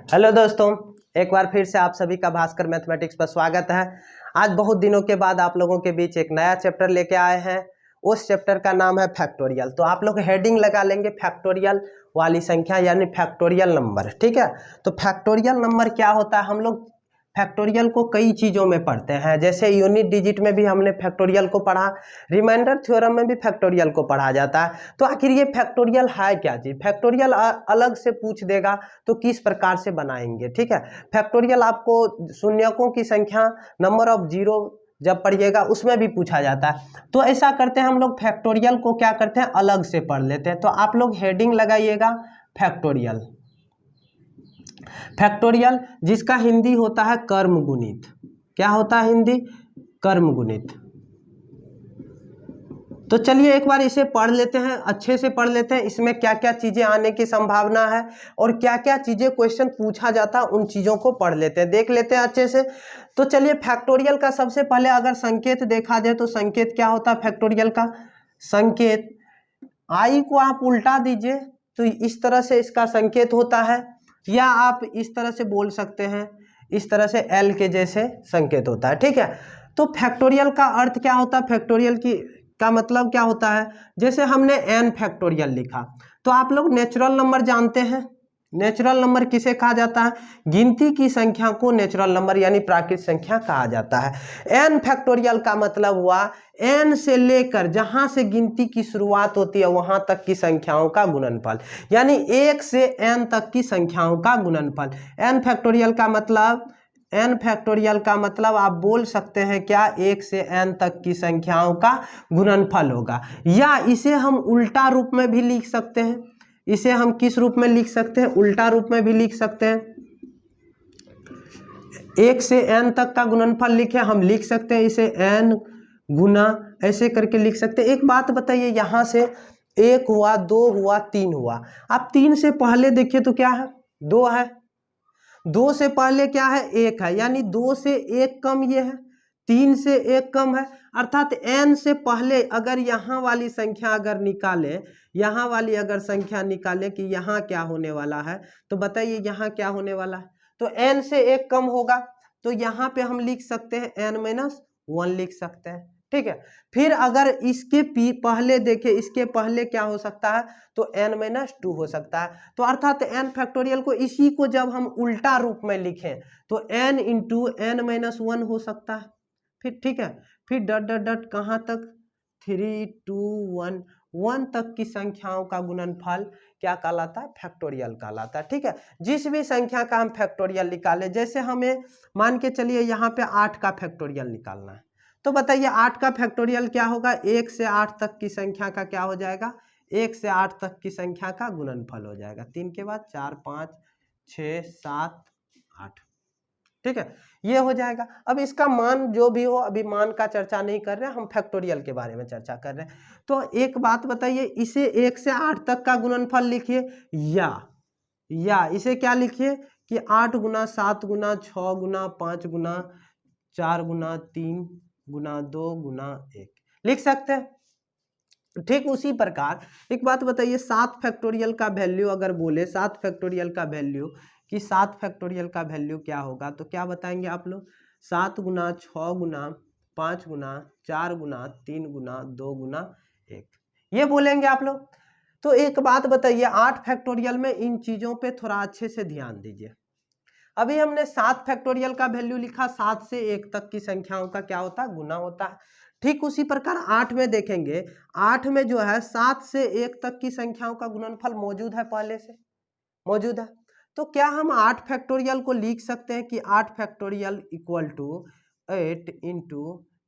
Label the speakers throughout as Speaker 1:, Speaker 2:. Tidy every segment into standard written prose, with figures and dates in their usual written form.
Speaker 1: Hello दोस्तों, एक बार फिर से आप सभी का भास्कर मैथमेटिक्स पर स्वागत है। आज बहुत दिनों के बाद आप लोगों के बीच एक नया चैप्टर लेके आए हैं। उस चैप्टर का नाम है फैक्टोरियल। तो आप लोग हेडिंग लगा लेंगे फैक्टोरियल वाली संख्या यानी फैक्टोरियल नंबर। ठीक है, तो फैक्टोरियल नंबर क्या होता है, हम लोग फैक्टोरियल को कई चीज़ों में पढ़ते हैं। जैसे यूनिट डिजिट में भी हमने फैक्टोरियल को पढ़ा, रिमाइंडर थ्योरम में भी फैक्टोरियल को पढ़ा जाता है। तो आखिर ये फैक्टोरियल है क्या चीज़? फैक्टोरियल अलग से पूछ देगा तो किस प्रकार से बनाएंगे। ठीक है, फैक्टोरियल आपको शून्यकों की संख्या, नंबर ऑफ जीरो जब पढ़िएगा उसमें भी पूछा जाता है। तो ऐसा करते हैं हम लोग, फैक्टोरियल को क्या करते हैं, अलग से पढ़ लेते हैं। तो आप लोग हेडिंग लगाइएगा फैक्टोरियल। फैक्टोरियल जिसका हिंदी होता है कर्म गुणित। क्या होता है हिंदी? कर्म गुणित। तो चलिए एक बार इसे पढ़ लेते हैं, अच्छे से पढ़ लेते हैं। इसमें क्या क्या चीज़ें आने की संभावना है और क्या क्या चीज़ें क्वेश्चन पूछा जाता है, उन चीज़ों को पढ़ लेते हैं, देख लेते हैं अच्छे से। तो चलिए फैक्टोरियल का सबसे पहले अगर संकेत देखा जाए तो संकेत क्या होता है फैक्टोरियल का? संकेत आई को आप उल्टा दीजिए तो इस तरह से इसका संकेत होता है, या आप इस तरह से बोल सकते हैं, इस तरह से एल के जैसे संकेत होता है। ठीक है, तो फैक्टोरियल का अर्थ क्या होता है, फैक्टोरियल का मतलब क्या होता है? जैसे हमने एन फैक्टोरियल लिखा, तो आप लोग नेचुरल नंबर जानते हैं। नेचुरल नंबर किसे कहा जाता है? गिनती की संख्या को नेचुरल नंबर यानी प्राकृतिक संख्या कहा जाता है। एन फैक्टोरियल का मतलब हुआ एन से लेकर जहां से गिनती की शुरुआत होती है वहां तक की संख्याओं का गुणनफल, यानी 1 से n तक की संख्याओं का गुणनफल। एन फैक्टोरियल का मतलब, एन फैक्टोरियल का मतलब आप बोल सकते हैं क्या, 1 से n तक की संख्याओं का गुणनफल होगा। या इसे हम उल्टा रूप में भी लिख सकते हैं। इसे हम किस रूप में लिख सकते हैं? उल्टा रूप में भी लिख सकते हैं। 1 से n तक का गुणनफल लिखे, हम लिख सकते हैं इसे n गुना, ऐसे करके लिख सकते हैं। एक बात बताइए, यहाँ से 1 हुआ, 2 हुआ, 3 हुआ। आप 3 से पहले देखिए तो क्या है? 2 है। 2 से पहले क्या है? 1 है, यानी 2 से 1 कम ये है, 3 से 1 कम है। अर्थात n से पहले अगर यहाँ वाली संख्या अगर निकाले, यहाँ वाली अगर संख्या निकाले कि यहाँ क्या होने वाला है, तो बताइए यहाँ क्या होने वाला है? तो n से 1 कम होगा, तो यहाँ पे हम लिख सकते हैं n-1 लिख सकते हैं। ठीक है, फिर अगर इसके पहले देखें, इसके पहले क्या हो सकता है? तो n-2 हो सकता है। तो अर्थात n फैक्टोरियल को, इसी को जब हम उल्टा रूप में लिखें तो n इंटू n-1 हो सकता है। फिर ठीक है, फिर डट डट डट कहाँ तक? 3, 2, 1, 1 तक की संख्याओं का गुणनफल क्या कहलाता है? फैक्टोरियल कहलाता है। ठीक है, जिस भी संख्या का हम फैक्टोरियल निकाले, जैसे हमें मान के चलिए यहाँ पे 8 का फैक्टोरियल निकालना है, तो बताइए 8 का फैक्टोरियल क्या होगा? 1 से 8 तक की संख्या का क्या हो जाएगा? 1 से 8 तक की संख्या का गुणनफल हो जाएगा। 3 के बाद 4, 5, 6, 7, 8। ठीक है, ये हो जाएगा। अब इसका मान जो भी हो, अभी मान का चर्चा नहीं कर रहे हैं, हम फैक्टोरियल के बारे में चर्चा कर रहे हैं। तो एक बात बताइए, इसे 1 से 8 तक का गुणनफल लिखिए, या इसे क्या लिखिए कि 8 गुना 7 गुना 6 गुना 5 गुना 4 गुना 3 गुना 2 गुना 1 लिख सकते हैं। ठीक उसी प्रकार एक बात बताइए, 7 फैक्टोरियल का वैल्यू अगर बोले, 7 फैक्टोरियल का वैल्यू, कि 7 फैक्टोरियल का वैल्यू क्या होगा, तो क्या बताएंगे आप लोग? 7 गुना 6 गुना 5 गुना 4 गुना 3 गुना 2 गुना 1, ये बोलेंगे आप लोग। तो एक बात बताइए, 8 फैक्टोरियल में इन चीजों पे थोड़ा अच्छे से ध्यान दीजिए। अभी हमने 7 फैक्टोरियल का वैल्यू लिखा, 7 से 1 तक की संख्याओं का क्या होता है? गुना होता है। ठीक उसी प्रकार 8 में देखेंगे, 8 में जो है 7 से 1 तक की संख्याओं का गुणनफल मौजूद है, पहले से मौजूद है। तो क्या हम 8 फैक्टोरियल को लिख सकते हैं कि 8 factorial equal to 8 into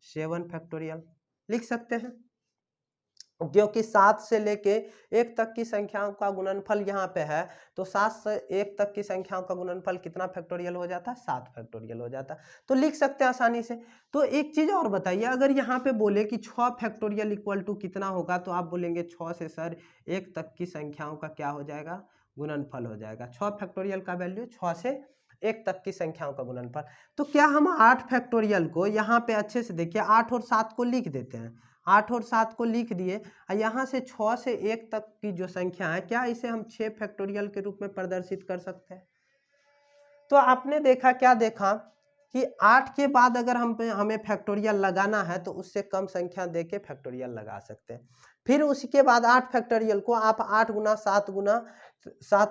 Speaker 1: 7 factorial? लिख सकते हैं, क्योंकि 7 से लेके 1 तक की संख्याओं का गुणनफल यहाँ पे है, तो 7 से 1 तक की संख्याओं का गुणनफल कितना फैक्टोरियल हो जाता है? 7 फैक्टोरियल हो जाता है। तो लिख सकते हैं आसानी से। तो एक चीज और बताइए, अगर यहाँ पे बोले कि 6 फैक्टोरियल इक्वल टू कितना होगा, तो आप बोलेंगे 6 से सर 1 तक की संख्याओं का क्या हो जाएगा? गुणनफल हो जाएगा। 6 फैक्टोरियल का वैल्यू 6 से 1 तक की संख्याओं का गुणनफल। तो क्या हम 8 फैक्टोरियल को यहाँ पे अच्छे से देखिए, 8 और 7 को लिख देते हैं, 8 और 7 को लिख दिए, और यहाँ से 6 से 1 तक की जो संख्या है, क्या इसे हम 6 फैक्टोरियल के रूप में प्रदर्शित कर सकते हैं? तो आपने देखा, क्या देखा कि 8 के बाद अगर हमें फैक्टोरियल लगाना है तो उससे कम संख्या दे के फैक्टोरियल लगा सकते हैं। फिर उसके बाद 8 फैक्टोरियल को आप 8 गुना 7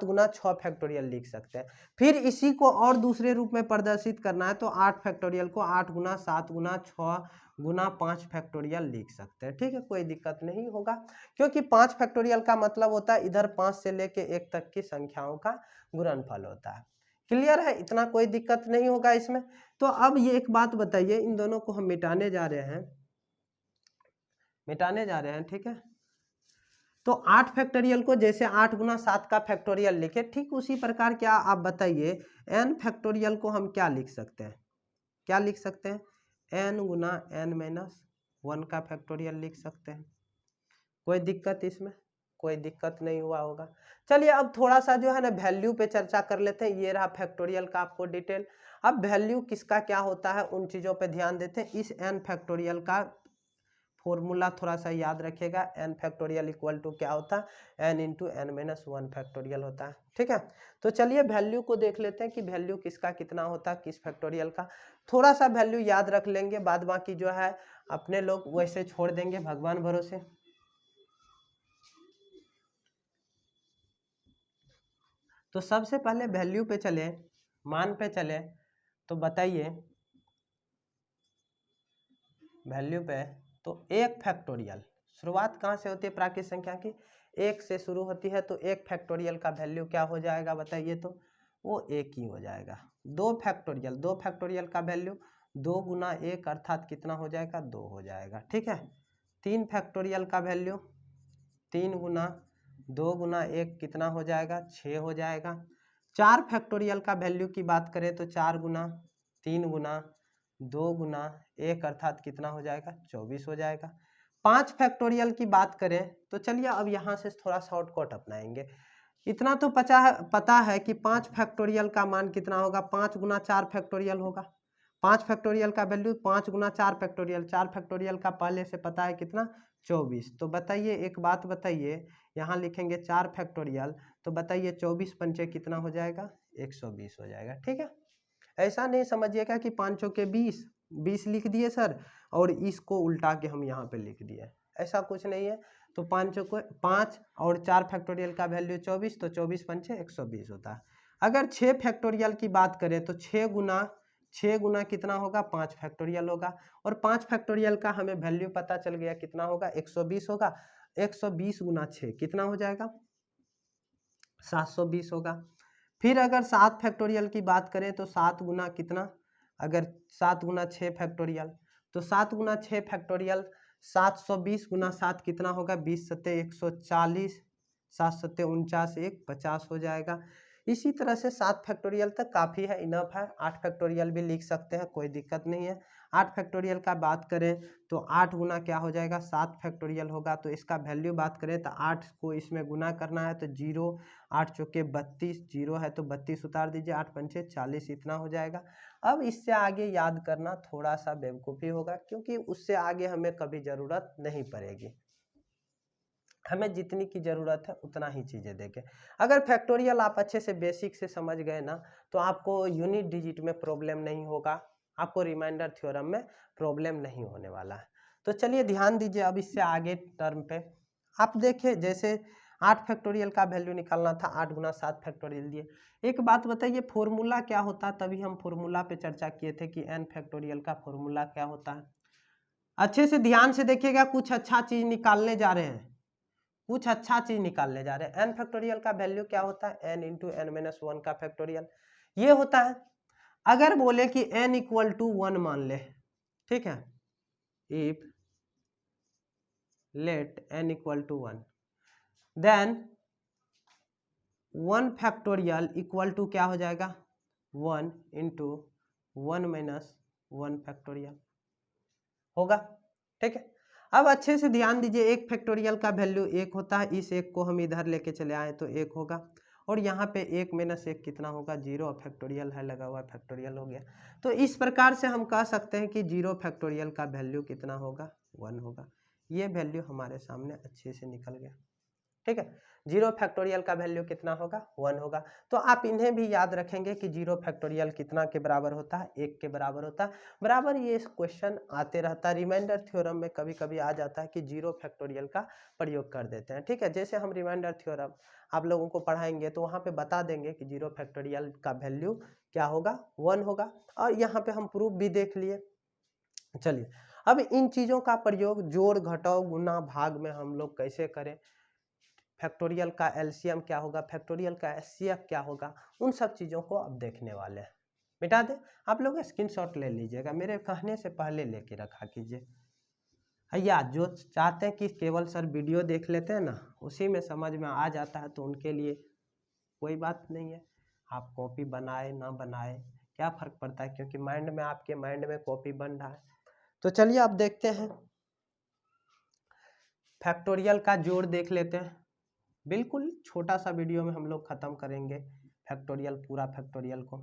Speaker 1: गुना 6 फैक्टोरियल लिख सकते हैं। फिर इसी को और दूसरे रूप में प्रदर्शित करना है तो 8 फैक्टोरियल को 8 गुना 7 गुना 6 गुना 5 फैक्टोरियल लिख सकते हैं। ठीक है, कोई दिक्कत नहीं होगा, क्योंकि 5 फैक्टोरियल का मतलब होता है इधर 5 से लेके 1 तक की संख्याओं का गुणनफल होता है। क्लियर है, इतना कोई दिक्कत नहीं होगा इसमें। तो अब ये एक बात बताइए, इन दोनों को हम मिटाने जा रहे हैं, ठीक है। तो 8 फैक्टोरियल को जैसे 8 गुना 7 का फैक्टोरियल लिखे, ठीक उसी प्रकार क्या आप बताइए n फैक्टोरियल को हम क्या लिख सकते हैं, क्या लिख सकते हैं, n गुना n माइनस 1 का फैक्टोरियल लिख सकते हैं। कोई दिक्कत इसमें, कोई दिक्कत नहीं हुआ होगा। चलिए अब थोड़ा सा जो है ना वैल्यू पे चर्चा कर लेते हैं। ये रहा फैक्टोरियल का आपको डिटेल। अब वैल्यू किसका क्या होता है उन चीज़ों पे ध्यान देते हैं। इस n फैक्टोरियल का फॉर्मूला थोड़ा सा याद रखिएगा। n फैक्टोरियल इक्वल टू क्या होता है, n into n minus 1 factorial होता है। ठीक है, तो चलिए वैल्यू को देख लेते हैं कि वैल्यू किसका कितना होता है, किस फैक्टोरियल का। थोड़ा सा वैल्यू याद रख लेंगे, बाद बाकी जो है अपने लोग वैसे छोड़ देंगे भगवान भरोसे। तो सबसे पहले वैल्यू पे चले, मान पे चले, तो बताइए वैल्यू पे, तो 1 फैक्टोरियल शुरुआत कहाँ से होती है प्राकृत संख्या की, 1 से शुरू होती है। तो 1 फैक्टोरियल का वैल्यू क्या हो जाएगा बताइए, तो वो 1 ही हो जाएगा। 2 फैक्टोरियल का वैल्यू 2 गुना 1 अर्थात कितना हो जाएगा, 2 हो जाएगा। ठीक है, 3 फैक्टोरियल का वैल्यू 3 गुना 2 गुना 1 कितना हो जाएगा, 6 हो जाएगा। 4 फैक्टोरियल का वैल्यू की बात करें तो 4 गुना 3 गुना 2 गुना 1 अर्थात कितना हो जाएगा, 24 हो जाएगा। 5 फैक्टोरियल की बात करें तो चलिए अब यहाँ से थोड़ा शॉर्टकट अपनाएंगे। इतना तो पता है कि 5 फैक्टोरियल का मान कितना होगा, 5 गुना 4 फैक्टोरियल होगा। 5 फैक्टोरियल का वैल्यू 5 गुना 4 फैक्टोरियल, 4 फैक्टोरियल का पहले से पता है कितना, 24। तो बताइए एक बात बताइए, यहाँ लिखेंगे 4 फैक्टोरियल, तो बताइए 24 पंचे कितना हो जाएगा, 120 हो जाएगा। ठीक है, ऐसा नहीं समझिएगा कि 5 चौके 20 लिख दिए सर और इसको उल्टा के हम यहाँ पे लिख दिए, ऐसा कुछ नहीं है। तो 5 और 4 फैक्टोरियल का वैल्यू 24, तो 24 पंचे 120 होता है। अगर 6 फैक्टोरियल की बात करें तो 6 गुना कितना होगा, 5 फैक्टोरियल होगा। और 5 फैक्टोरियल का हमें वैल्यू पता चल गया कितना होगा, 120 होगा। 120 गुना 6 कितना हो जाएगा, 720 होगा। फिर अगर 7 फैक्टोरियल की बात करें तो 7 गुना कितना, अगर 7 गुना 6 फैक्टोरियल, तो 7 गुना 6 फैक्टोरियल 720 गुना 7 कितना होगा, 20 सत्ते 140, 7 सत्ते 49, 1 50 हो जाएगा। इसी तरह से 7 फैक्टोरियल तक काफ़ी है, इनफ है। 8 फैक्टोरियल भी लिख सकते हैं, कोई दिक्कत नहीं है। 8 फैक्टोरियल का बात करें तो 8 गुना क्या हो जाएगा, 7 फैक्टोरियल होगा। तो इसका वैल्यू बात करें तो 8 को इसमें गुना करना है तो 0, 8 चौके 32, 0 है तो 32 उतार दीजिए, 8 पंचे 40, इतना हो जाएगा। अब इससे आगे याद करना थोड़ा सा बेवकूफ़ी होगा, क्योंकि उससे आगे हमें कभी ज़रूरत नहीं पड़ेगी। हमें जितनी की ज़रूरत है उतना ही चीज़ें देखें। अगर फैक्टोरियल आप अच्छे से बेसिक से समझ गए ना, तो आपको यूनिट डिजिट में प्रॉब्लम नहीं होगा, आपको रिमाइंडर थ्योरम में प्रॉब्लम नहीं होने वाला है। तो चलिए ध्यान दीजिए अब इससे आगे टर्म पे। आप देखिए जैसे 8 फैक्टोरियल का वैल्यू निकालना था, 8 गुना 7 फैक्टोरियल दिए। एक बात बताइए फॉर्मूला क्या होता है, तभी हम फॉर्मूला पे चर्चा किए थे कि n फैक्टोरियल का फॉर्मूला क्या होता है। अच्छे से ध्यान से देखिएगा, कुछ अच्छा चीज़ निकालने जा रहे हैं, कुछ अच्छा चीज निकालने जा रहे हैं। n फैक्टोरियल का वैल्यू क्या होता है, n इंटू n माइनस 1 का फैक्टोरियल ये होता है। अगर बोले कि n इक्वल टू 1 मान ले, ठीक है, if let n equal to 1, then 1 factorial equal to क्या हो जाएगा, 1 इंटू 1 माइनस 1 फैक्टोरियल होगा। ठीक है, अब अच्छे से ध्यान दीजिए, 1 फैक्टोरियल का वैल्यू 1 होता है, इस 1 को हम इधर लेके चले आए तो 1 होगा। और यहाँ पे 1 माइनस 1 कितना होगा, 0 फैक्टोरियल है लगा हुआ, फैक्टोरियल हो गया। तो इस प्रकार से हम कह सकते हैं कि 0 फैक्टोरियल का वैल्यू कितना होगा, 1 होगा। ये वैल्यू हमारे सामने अच्छे से निकल गया। ठीक है। 0 फैक्टोरियल का वैल्यू कितना होगा, 1 होगा। तो आप इन्हें भी याद रखेंगे कि 0 फैक्टोरियल कितना के बराबर होता है, 1 के बराबर होता है। बराबर ये क्वेश्चन आते रहता है, रिमाइंडर थ्योरम में कभी कभी आ जाता है कि 0 फैक्टोरियल का प्रयोग कर देते हैं। ठीक है, जैसे हम रिमाइंडर थ्योरम आप लोगों को पढ़ाएंगे तो वहाँ पे बता देंगे कि 0 फैक्टोरियल का वैल्यू क्या होगा, 1 होगा। और यहाँ पे हम प्रूफ भी देख लिए। चलिए अब इन चीज़ों का प्रयोग जोड़ घटाव गुना भाग में हम लोग कैसे करें, फैक्टोरियल का एलसीएम क्या होगा, फैक्टोरियल का एचसीएफ क्या होगा, उन सब चीज़ों को अब देखने वाले हैं। मिटा दे, आप लोग स्क्रीनशॉट ले लीजिएगा, मेरे कहने से पहले लेके रखा कीजिए। भैया जो चाहते हैं कि केवल सर वीडियो देख लेते हैं ना, उसी में समझ में आ जाता है, तो उनके लिए कोई बात नहीं है, आप कॉपी बनाए ना बनाए क्या फ़र्क पड़ता है, क्योंकि माइंड में, आपके माइंड में कॉपी बन रहा है। तो चलिए अब देखते हैं, फैक्टोरियल का जोड़ देख लेते हैं। बिल्कुल छोटा सा वीडियो में हम लोग खत्म करेंगे फैक्टोरियल, पूरा फैक्टोरियल को।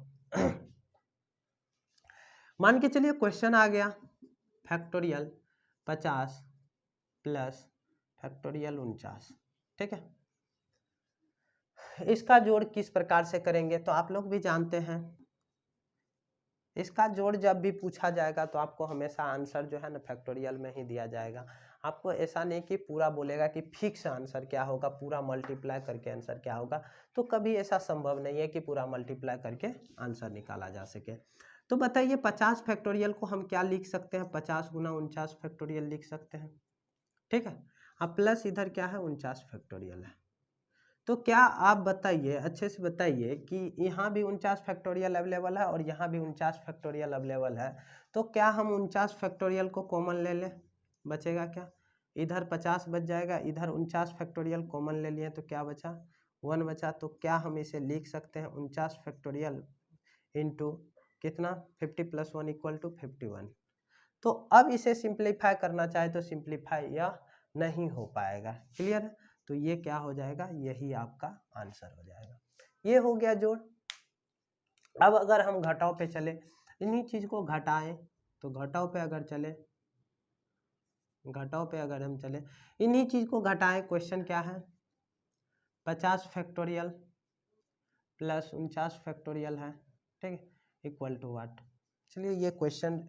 Speaker 1: मान के चलिए क्वेश्चन आ गया, फैक्टोरियल 50 प्लस फैक्टोरियल 49, ठीक है। इसका जोड़ किस प्रकार से करेंगे, तो आप लोग भी जानते हैं, इसका जोड़ जब भी पूछा जाएगा तो आपको हमेशा आंसर जो है ना फैक्टोरियल में ही दिया जाएगा। आपको ऐसा नहीं कि पूरा बोलेगा कि फिक्स आंसर क्या होगा, पूरा मल्टीप्लाई करके आंसर क्या होगा, तो कभी ऐसा संभव नहीं है कि पूरा मल्टीप्लाई करके आंसर निकाला जा सके। तो बताइए 50 फैक्टोरियल को हम क्या लिख सकते हैं, 50 गुना 49 फैक्टोरियल लिख सकते हैं, ठीक है। अब प्लस इधर क्या है, 49 फैक्टोरियल है। तो क्या आप बताइए, अच्छे से बताइए कि यहाँ भी 49 फैक्टोरियल अवेलेबल है और यहाँ भी 49 फैक्टोरियल अवेलेबल है, तो क्या हम 49 फैक्टोरियल को कॉमन ले लें, बचेगा क्या, इधर 50 बच जाएगा, इधर 49 फैक्टोरियल कॉमन ले लिए तो क्या बचा, 1 बचा। तो क्या हम इसे लिख सकते हैं 49 फैक्टोरियल इंटू कितना, 50 + 1 = 51। तो अब इसे सिंप्लीफाई करना चाहे तो सिंप्लीफाई यह नहीं हो पाएगा, क्लियर है। तो ये क्या हो जाएगा, यही आपका आंसर हो जाएगा। ये हो गया जोड़। अब अगर हम घटाव पे चले, इन्हीं चीज को घटाएं, तो घटाव पे अगर चले, घटाव पे अगर हम चले, इन्हीं चीज को घटाएं, क्वेश्चन क्या है, 50 फैक्टोरियल प्लस 49 फैक्टोरियल है, ठीक है, इक्वल टू व्हाट। चलिए ये क्वेश्चन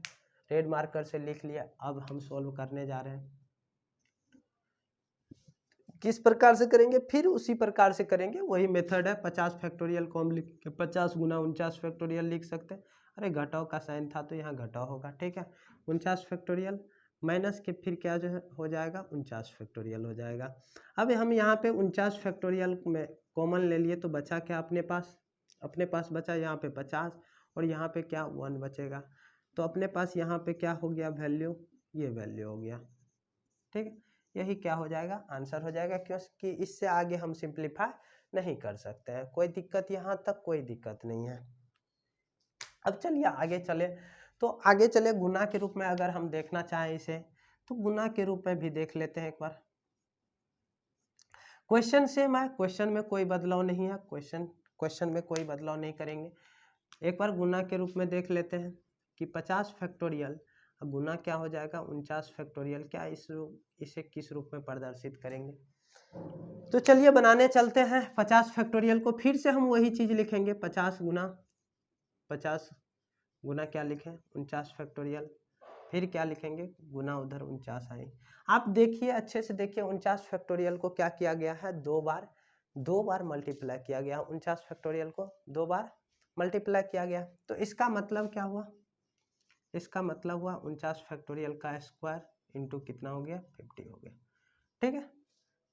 Speaker 1: रेड मार्कर से लिख लिया। अब हम सोल्व करने जा रहे हैं, किस प्रकार से करेंगे, फिर उसी प्रकार से करेंगे, वही मेथड है। 50 फैक्टोरियल को हम लिख के 50 गुना 49 फैक्टोरियल लिख सकते हैं। अरे घटाव का साइन था तो यहाँ घटाव होगा, ठीक है। 49 फैक्टोरियल माइनस के फिर क्या जो है हो जाएगा, 49 फैक्टोरियल हो जाएगा। अब हम यहाँ पे 49 फैक्टोरियल में कॉमन ले लिए तो बचा क्या अपने पास बचा यहाँ पे 50 और यहाँ पे क्या 1 बचेगा। तो अपने पास यहाँ पे क्या हो गया वैल्यू, ये वैल्यू हो गया, ठीक है। यही क्या हो जाएगा, आंसर हो जाएगा, क्योंकि इससे आगे हम सिंप्लीफाई नहीं कर सकते हैं। कोई दिक्कत, यहाँ तक कोई दिक्कत नहीं है। अब चलिए आगे चले, तो आगे चले गुना के रूप में अगर हम देखना चाहें इसे, तो गुना के रूप में भी देख लेते हैं एक बार। क्वेश्चन सेम है, क्वेश्चन में कोई बदलाव नहीं है, क्वेश्चन में कोई बदलाव नहीं करेंगे। एक बार गुना के रूप में देख लेते हैं कि 50 फैक्टोरियल, अब गुना क्या हो जाएगा 49 फैक्टोरियल, क्या इसे किस रूप में प्रदर्शित करेंगे। तो चलिए बनाने चलते हैं 50 फैक्टोरियल को। फिर से हम वही चीज लिखेंगे, 50 गुना क्या लिखें 49 फैक्टोरियल, फिर क्या लिखेंगे गुना उधर 49 आए। आप देखिए अच्छे से देखिए, 49 फैक्टोरियल को क्या किया गया है, दो बार मल्टीप्लाई किया गया, 49 फैक्टोरियल को 2 बार मल्टीप्लाई किया गया। तो इसका मतलब क्या हुआ, इसका मतलब हुआ 49 फैक्टोरियल का स्क्वायर इंटू कितना हो गया 50 हो गया, ठीक है।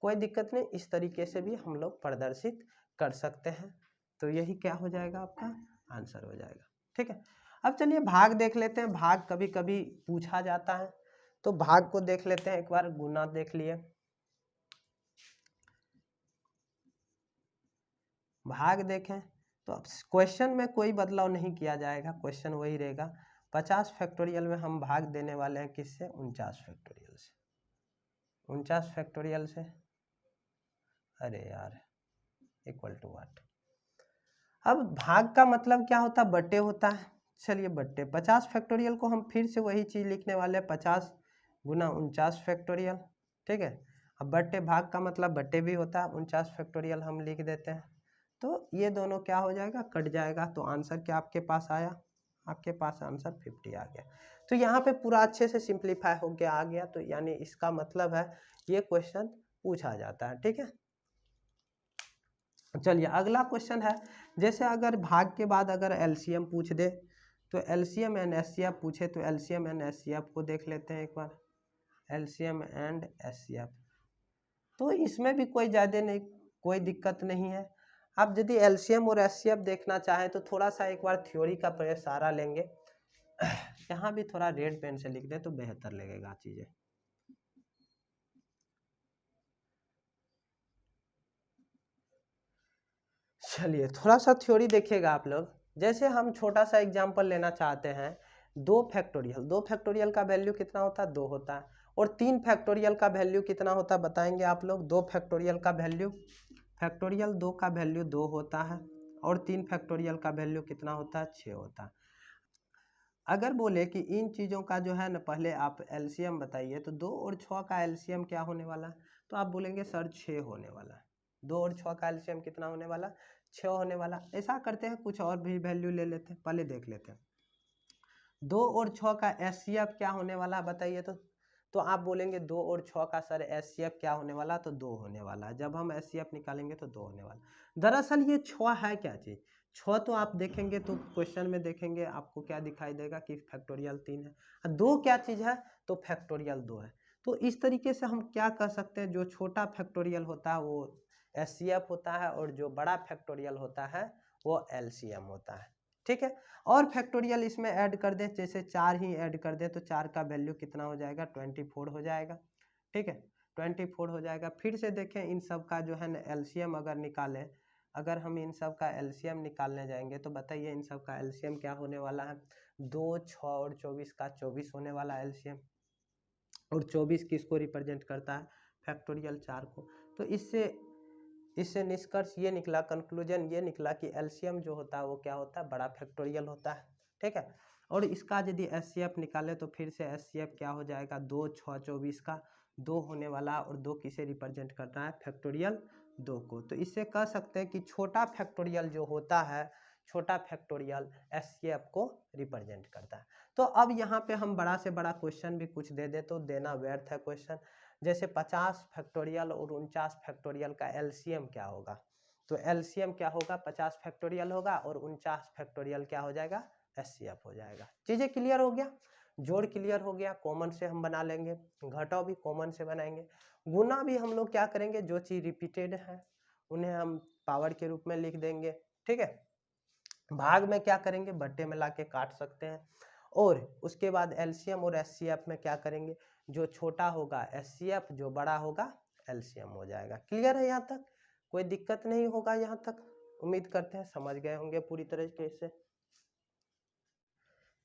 Speaker 1: कोई दिक्कत नहीं, इस तरीके से भी हम लोग प्रदर्शित कर सकते हैं। तो यही क्या हो जाएगा, आपका आंसर हो जाएगा, ठीक है। अब चलिए भाग देख लेते हैं, भाग कभी कभी पूछा जाता है, तो भाग को देख लेते हैं एक बार। गुना देख लिए, भाग देखें तो क्वेश्चन में कोई बदलाव नहीं किया जाएगा, क्वेश्चन वही रहेगा। 50 फैक्टोरियल में हम भाग देने वाले हैं किससे, 49 फैक्टोरियल से, 49 फैक्टोरियल से, अरे यार इक्वल टू व्हाट। अब भाग का मतलब क्या होता है, बट्टे होता है। चलिए बट्टे 50 फैक्टोरियल को हम फिर से वही चीज लिखने वाले हैं, 50 गुना 49 फैक्टोरियल, ठीक है। अब बट्टे भाग का मतलब बट्टे भी होता है, 49 फैक्टोरियल हम लिख देते हैं, तो ये दोनों क्या हो जाएगा, कट जाएगा। तो आंसर क्या आपके पास आया, आपके पास आंसर 50 आ गया। तो यहाँ पे पूरा अच्छे से सिंप्लीफाई हो गया, आ गया। तो यानी इसका मतलब है ये क्वेश्चन पूछा जाता है, ठीक है। चलिए अगला क्वेश्चन है, जैसे अगर भाग के बाद अगर एलसीएम पूछ दे, तो एलसीएम एंड एचसीएफ पूछे, तो एलसीएम एंड एचसीएफ को देख लेते हैं एक बार। एलसीएम एंड एचसीएफ, तो इसमें भी कोई ज़्यादा नहीं, कोई दिक्कत नहीं है। आप यदि एलसीएम और एचसीएफ देखना चाहें तो थोड़ा सा एक बार थ्योरी का सहारा लेंगे। यहाँ भी थोड़ा रेड पेन से लिख दें तो बेहतर लगेगा चीज़ें। चलिए थोड़ा सा थ्योरी देखिएगा आप लोग। जैसे हम छोटा सा एग्जांपल लेना चाहते हैं, 2 फैक्टोरियल का वैल्यू कितना होता है, 2 होता है। और 3 फैक्टोरियल का वैल्यू कितना होता है बताएंगे आप लोग। 2 फैक्टोरियल का वैल्यू, फैक्टोरियल 2 का वैल्यू 2 होता है, और 3 फैक्टोरियल का वैल्यू कितना होता है, 6 होता है। अगर बोले कि इन चीज़ों का जो है ना पहले आप एलसीएम बताइए, तो 2 और 6 का एलसीएम क्या होने वाला है, तो आप बोलेंगे सर 6 होने वाला है। 2 और 6 का एलसीएम कितना होने वाला, 6 होने वाला। ऐसा करते हैं, कुछ और भी वैल्यू ले लेते हैं, पहले देख लेते हैं 2 और 6 का एचसीएफ क्या होने वाला बताइए। तो आप बोलेंगे 2 और 6 का सर एचसीएफ क्या होने वाला, तो 2 होने वाला। जब हम एचसीएफ निकालेंगे तो 2 होने वाला। दरअसल ये 6 है क्या चीज़, 6 तो आप देखेंगे तो क्वेश्चन में देखेंगे आपको क्या दिखाई देगा कि फैक्टोरियल 3 है। 2 क्या चीज़ है, तो फैक्टोरियल 2 है। तो इस तरीके से हम क्या कर सकते हैं, जो छोटा फैक्टोरियल होता है वो एचसीएफ होता है, और जो बड़ा फैक्टोरियल होता है वो एलसीएम होता है, ठीक है। और फैक्टोरियल इसमें ऐड कर दें, जैसे 4 ही ऐड कर दें, तो 4 का वैल्यू कितना हो जाएगा, 24 हो जाएगा, ठीक है। 24 हो जाएगा। फिर से देखें इन सब का जो है ना एलसीएम अगर निकालें, अगर हम इन सब का एलसीएम निकालने जाएंगे तो बताइए इन सब का एलसीएम क्या होने वाला है, 2, 6 और 24 का 24 होने वाला एलसीएम। और 24 किसको रिप्रेजेंट करता है, फैक्टोरियल 4 को। तो इससे निष्कर्ष ये निकला, कंक्लूजन ये निकला कि एलसीएम जो होता है वो क्या होता है, बड़ा फैक्टोरियल होता है, ठीक है। और इसका यदि एचसीएफ निकाले तो फिर से एचसीएफ क्या हो जाएगा, 2, 6, 24 का 2 होने वाला, और 2 किसे रिप्रेजेंट करता है, फैक्टोरियल 2 को। तो इससे कह सकते हैं कि छोटा फैक्टोरियल जो होता है, छोटा फैक्टोरियल एचसीएफ को रिप्रेजेंट करता है। तो अब यहाँ पे हम बड़ा से बड़ा क्वेश्चन भी कुछ दे दे तो देना व्यर्थ है क्वेश्चन। जैसे 50 फैक्टोरियल और 49 फैक्टोरियल का एलसीएम क्या होगा, तो एलसीएम क्या होगा, 50 फैक्टोरियल होगा, और 49 फैक्टोरियल क्या हो जाएगा, एचसीएफ हो जाएगा। चीज़ें क्लियर हो गया, जोड़ क्लियर हो गया, कॉमन से हम बना लेंगे, घटाव भी कॉमन से बनाएंगे, गुना भी हम लोग क्या करेंगे, जो चीज़ रिपीटेड है उन्हें हम पावर के रूप में लिख देंगे, ठीक है। भाग में क्या करेंगे, बट्टे में ला के काट सकते हैं। और उसके बाद एलसीएम और एचसीएफ में क्या करेंगे, जो छोटा होगा एचसीएफ, जो बड़ा होगा एलसीएम हो जाएगा। क्लियर है, यहाँ तक कोई दिक्कत नहीं होगा, यहाँ तक उम्मीद करते हैं समझ गए होंगे पूरी तरीके से।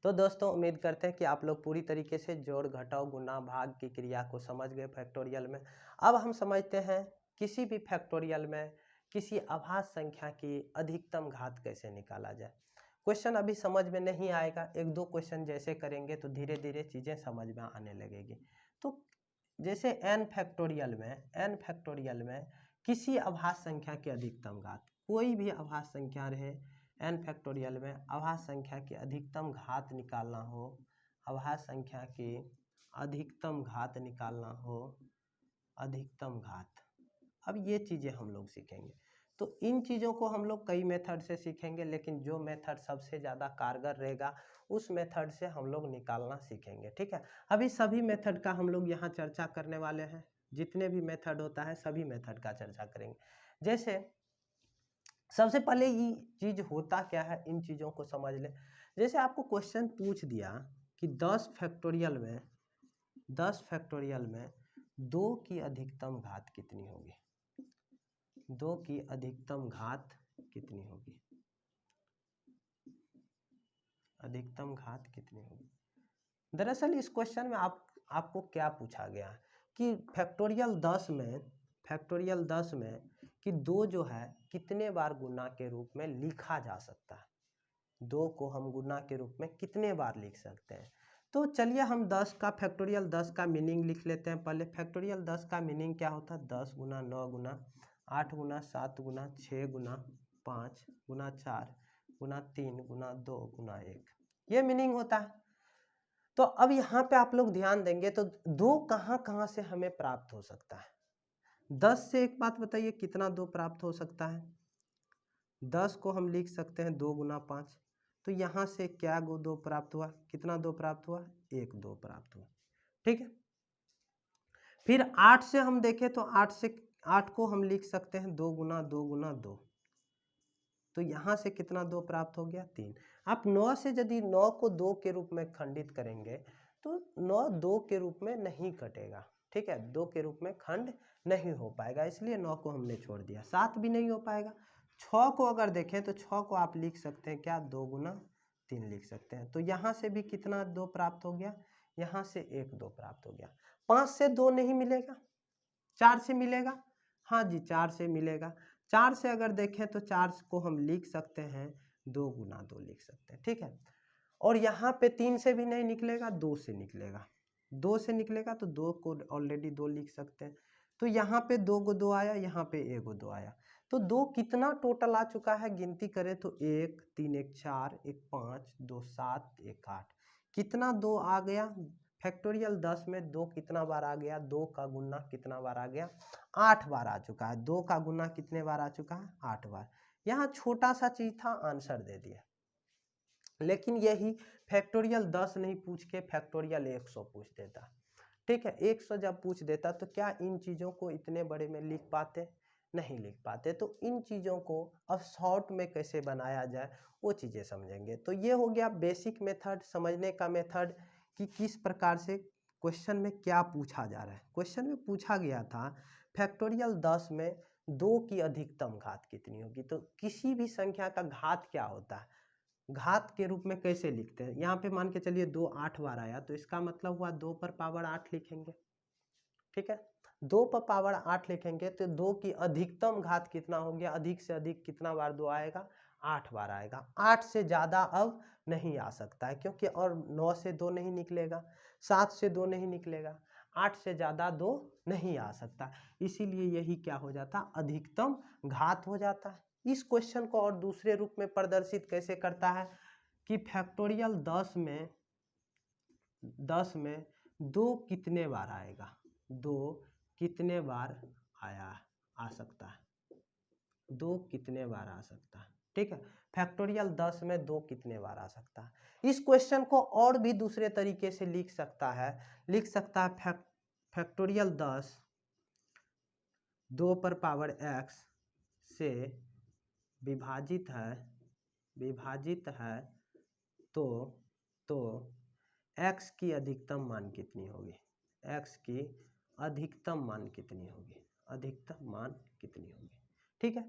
Speaker 1: तो दोस्तों उम्मीद करते हैं कि आप लोग पूरी तरीके से जोड़ घटाव गुना भाग की क्रिया को समझ गए फैक्टोरियल में। अब हम समझते हैं किसी भी फैक्टोरियल में किसी अभाज्य संख्या की अधिकतम घात कैसे निकाला जाए। क्वेश्चन अभी समझ में नहीं आएगा, 1-2 क्वेश्चन जैसे करेंगे तो धीरे धीरे चीज़ें समझ में आने लगेगी। तो जैसे n फैक्टोरियल में किसी अभाज्य संख्या की अधिकतम घात, कोई भी अभाज्य संख्या रहे n फैक्टोरियल में, अभाज्य संख्या की अधिकतम घात निकालना हो, अभाज्य संख्या की अधिकतम घात निकालना हो, अधिकतम घात। अब ये चीज़ें हम लोग सीखेंगे। तो इन चीज़ों को हम लोग कई मेथड से सीखेंगे, लेकिन जो मेथड सबसे ज़्यादा कारगर रहेगा उस मेथड से हम लोग निकालना सीखेंगे, ठीक है। अभी सभी मेथड का हम लोग यहाँ चर्चा करने वाले हैं, जितने भी मेथड होता है सभी मेथड का चर्चा करेंगे। जैसे सबसे पहले ये चीज़ होता क्या है, इन चीज़ों को समझ लें। जैसे आपको क्वेश्चन पूछ दिया कि 10 फैक्टोरियल में 2 की अधिकतम घात कितनी होगी, 2 की अधिकतम घात कितनी होगी, अधिकतम घात कितनी होगी। दरअसल इस क्वेश्चन में आपको क्या पूछा गया कि फैक्टोरियल 10 में कि 2 जो है कितने बार गुना के रूप में लिखा जा सकता है, 2 को हम गुना के रूप में कितने बार लिख सकते हैं। तो चलिए हम 10 का फैक्टोरियल 10 का मीनिंग लिख लेते हैं। पहले फैक्टोरियल 10 का मीनिंग क्या होता है? 10 गुना 9 गुना 8 गुना 7 गुना 6 गुना 5 गुना 4 गुना 3 गुना 2 गुना 1, ये मीनिंग होता है। तो अब यहाँ पे आप लोग ध्यान देंगे तो 2 कहाँ कहाँ से हमें प्राप्त हो सकता है? 10 से एक बात बताइए, कितना 2 प्राप्त हो सकता है? 10 को हम लिख सकते हैं 2 गुना 5, तो यहाँ से क्या 2 प्राप्त हुआ? कितना 2 प्राप्त हुआ? 1 2 प्राप्त हुआ, ठीक है। फिर 8 से हम देखें तो 8 को हम लिख सकते हैं 2 गुना 2 गुना 2, तो यहाँ से कितना 2 प्राप्त हो गया? 3। आप 9 से यदि 9 को 2 के रूप में खंडित करेंगे तो 9 2 के रूप में नहीं कटेगा, ठीक है, 2 के रूप में खंड नहीं हो पाएगा, इसलिए 9 को हमने छोड़ दिया। 7 भी नहीं हो पाएगा। 6 को अगर देखें तो 6 को आप लिख सकते हैं क्या? 2 गुना 3 लिख सकते हैं, तो यहाँ से भी कितना 2 प्राप्त हो गया? यहाँ से 1 2 प्राप्त हो गया। 5 से 2 नहीं मिलेगा, 4 से मिलेगा। हाँ जी, 4 से मिलेगा। 4 से अगर देखें तो 4 को हम लिख सकते हैं 2 गुना 2 लिख सकते हैं, ठीक है। और यहाँ पे 3 से भी नहीं निकलेगा, 2 से निकलेगा। 2 से निकलेगा तो 2 को ऑलरेडी 2 लिख सकते हैं, तो यहाँ पे 2 को 2 आया, यहाँ पे 1 को 2 आया, तो 2 कितना टोटल आ चुका है? गिनती करें तो 1 3 1 4 1 5 2 7 1 8, कितना 2 आ गया? फैक्टोरियल 10 में 2 कितना बार आ गया? 2 का गुना कितना बार आ गया? 8 बार आ चुका है। 2 का गुना कितने बार आ चुका है? 8 बार। यहाँ छोटा सा चीज था, आंसर दे दिया, लेकिन यही फैक्टोरियल 10 नहीं पूछ के फैक्टोरियल 100 पूछ देता, ठीक है। 100 जब पूछ देता तो क्या इन चीज़ों को इतने बड़े में लिख पाते? नहीं लिख पाते। तो इन चीज़ों को अब शॉर्ट में कैसे बनाया जाए वो चीज़ें समझेंगे। तो ये हो गया बेसिक मेथड, समझने का मेथड कि किस प्रकार से क्वेश्चन में क्या पूछा जा रहा है। क्वेश्चन में पूछा गया था फैक्टोरियल 10 में 2 की अधिकतम घात कितनी होगी। तो किसी भी संख्या का घात क्या होता है, घात के रूप में कैसे लिखते हैं? यहाँ पे मान के चलिए 2 8 बार आया, तो इसका मतलब हुआ 2 पर पावर 8 लिखेंगे, ठीक है। 2 पर पावर 8 लिखेंगे तो 2 की अधिकतम घात कितना हो गया? अधिक से अधिक कितना बार 2 आएगा? 8 बार आएगा। 8 से ज़्यादा अब नहीं आ सकता है, क्योंकि और 9 से 2 नहीं निकलेगा, 7 से 2 नहीं निकलेगा, 8 से ज़्यादा 2 नहीं आ सकता, इसीलिए यही क्या हो जाता? अधिकतम घात हो जाता है। इस क्वेश्चन को और दूसरे रूप में प्रदर्शित कैसे करता है कि फैक्टोरियल 10 में 2 कितने बार आएगा? 2 कितने बार आ सकता है? 2 कितने बार आ सकता है, ठीक है। फैक्टोरियल 10 में 2 कितने बार आ सकता है। इस क्वेश्चन को और भी दूसरे तरीके से लिख सकता है फैक्टोरियल 10 2 पर पावर x से विभाजित है तो x की अधिकतम मान कितनी होगी? x की अधिकतम मान कितनी होगी? अधिकतम मान कितनी होगी, ठीक है।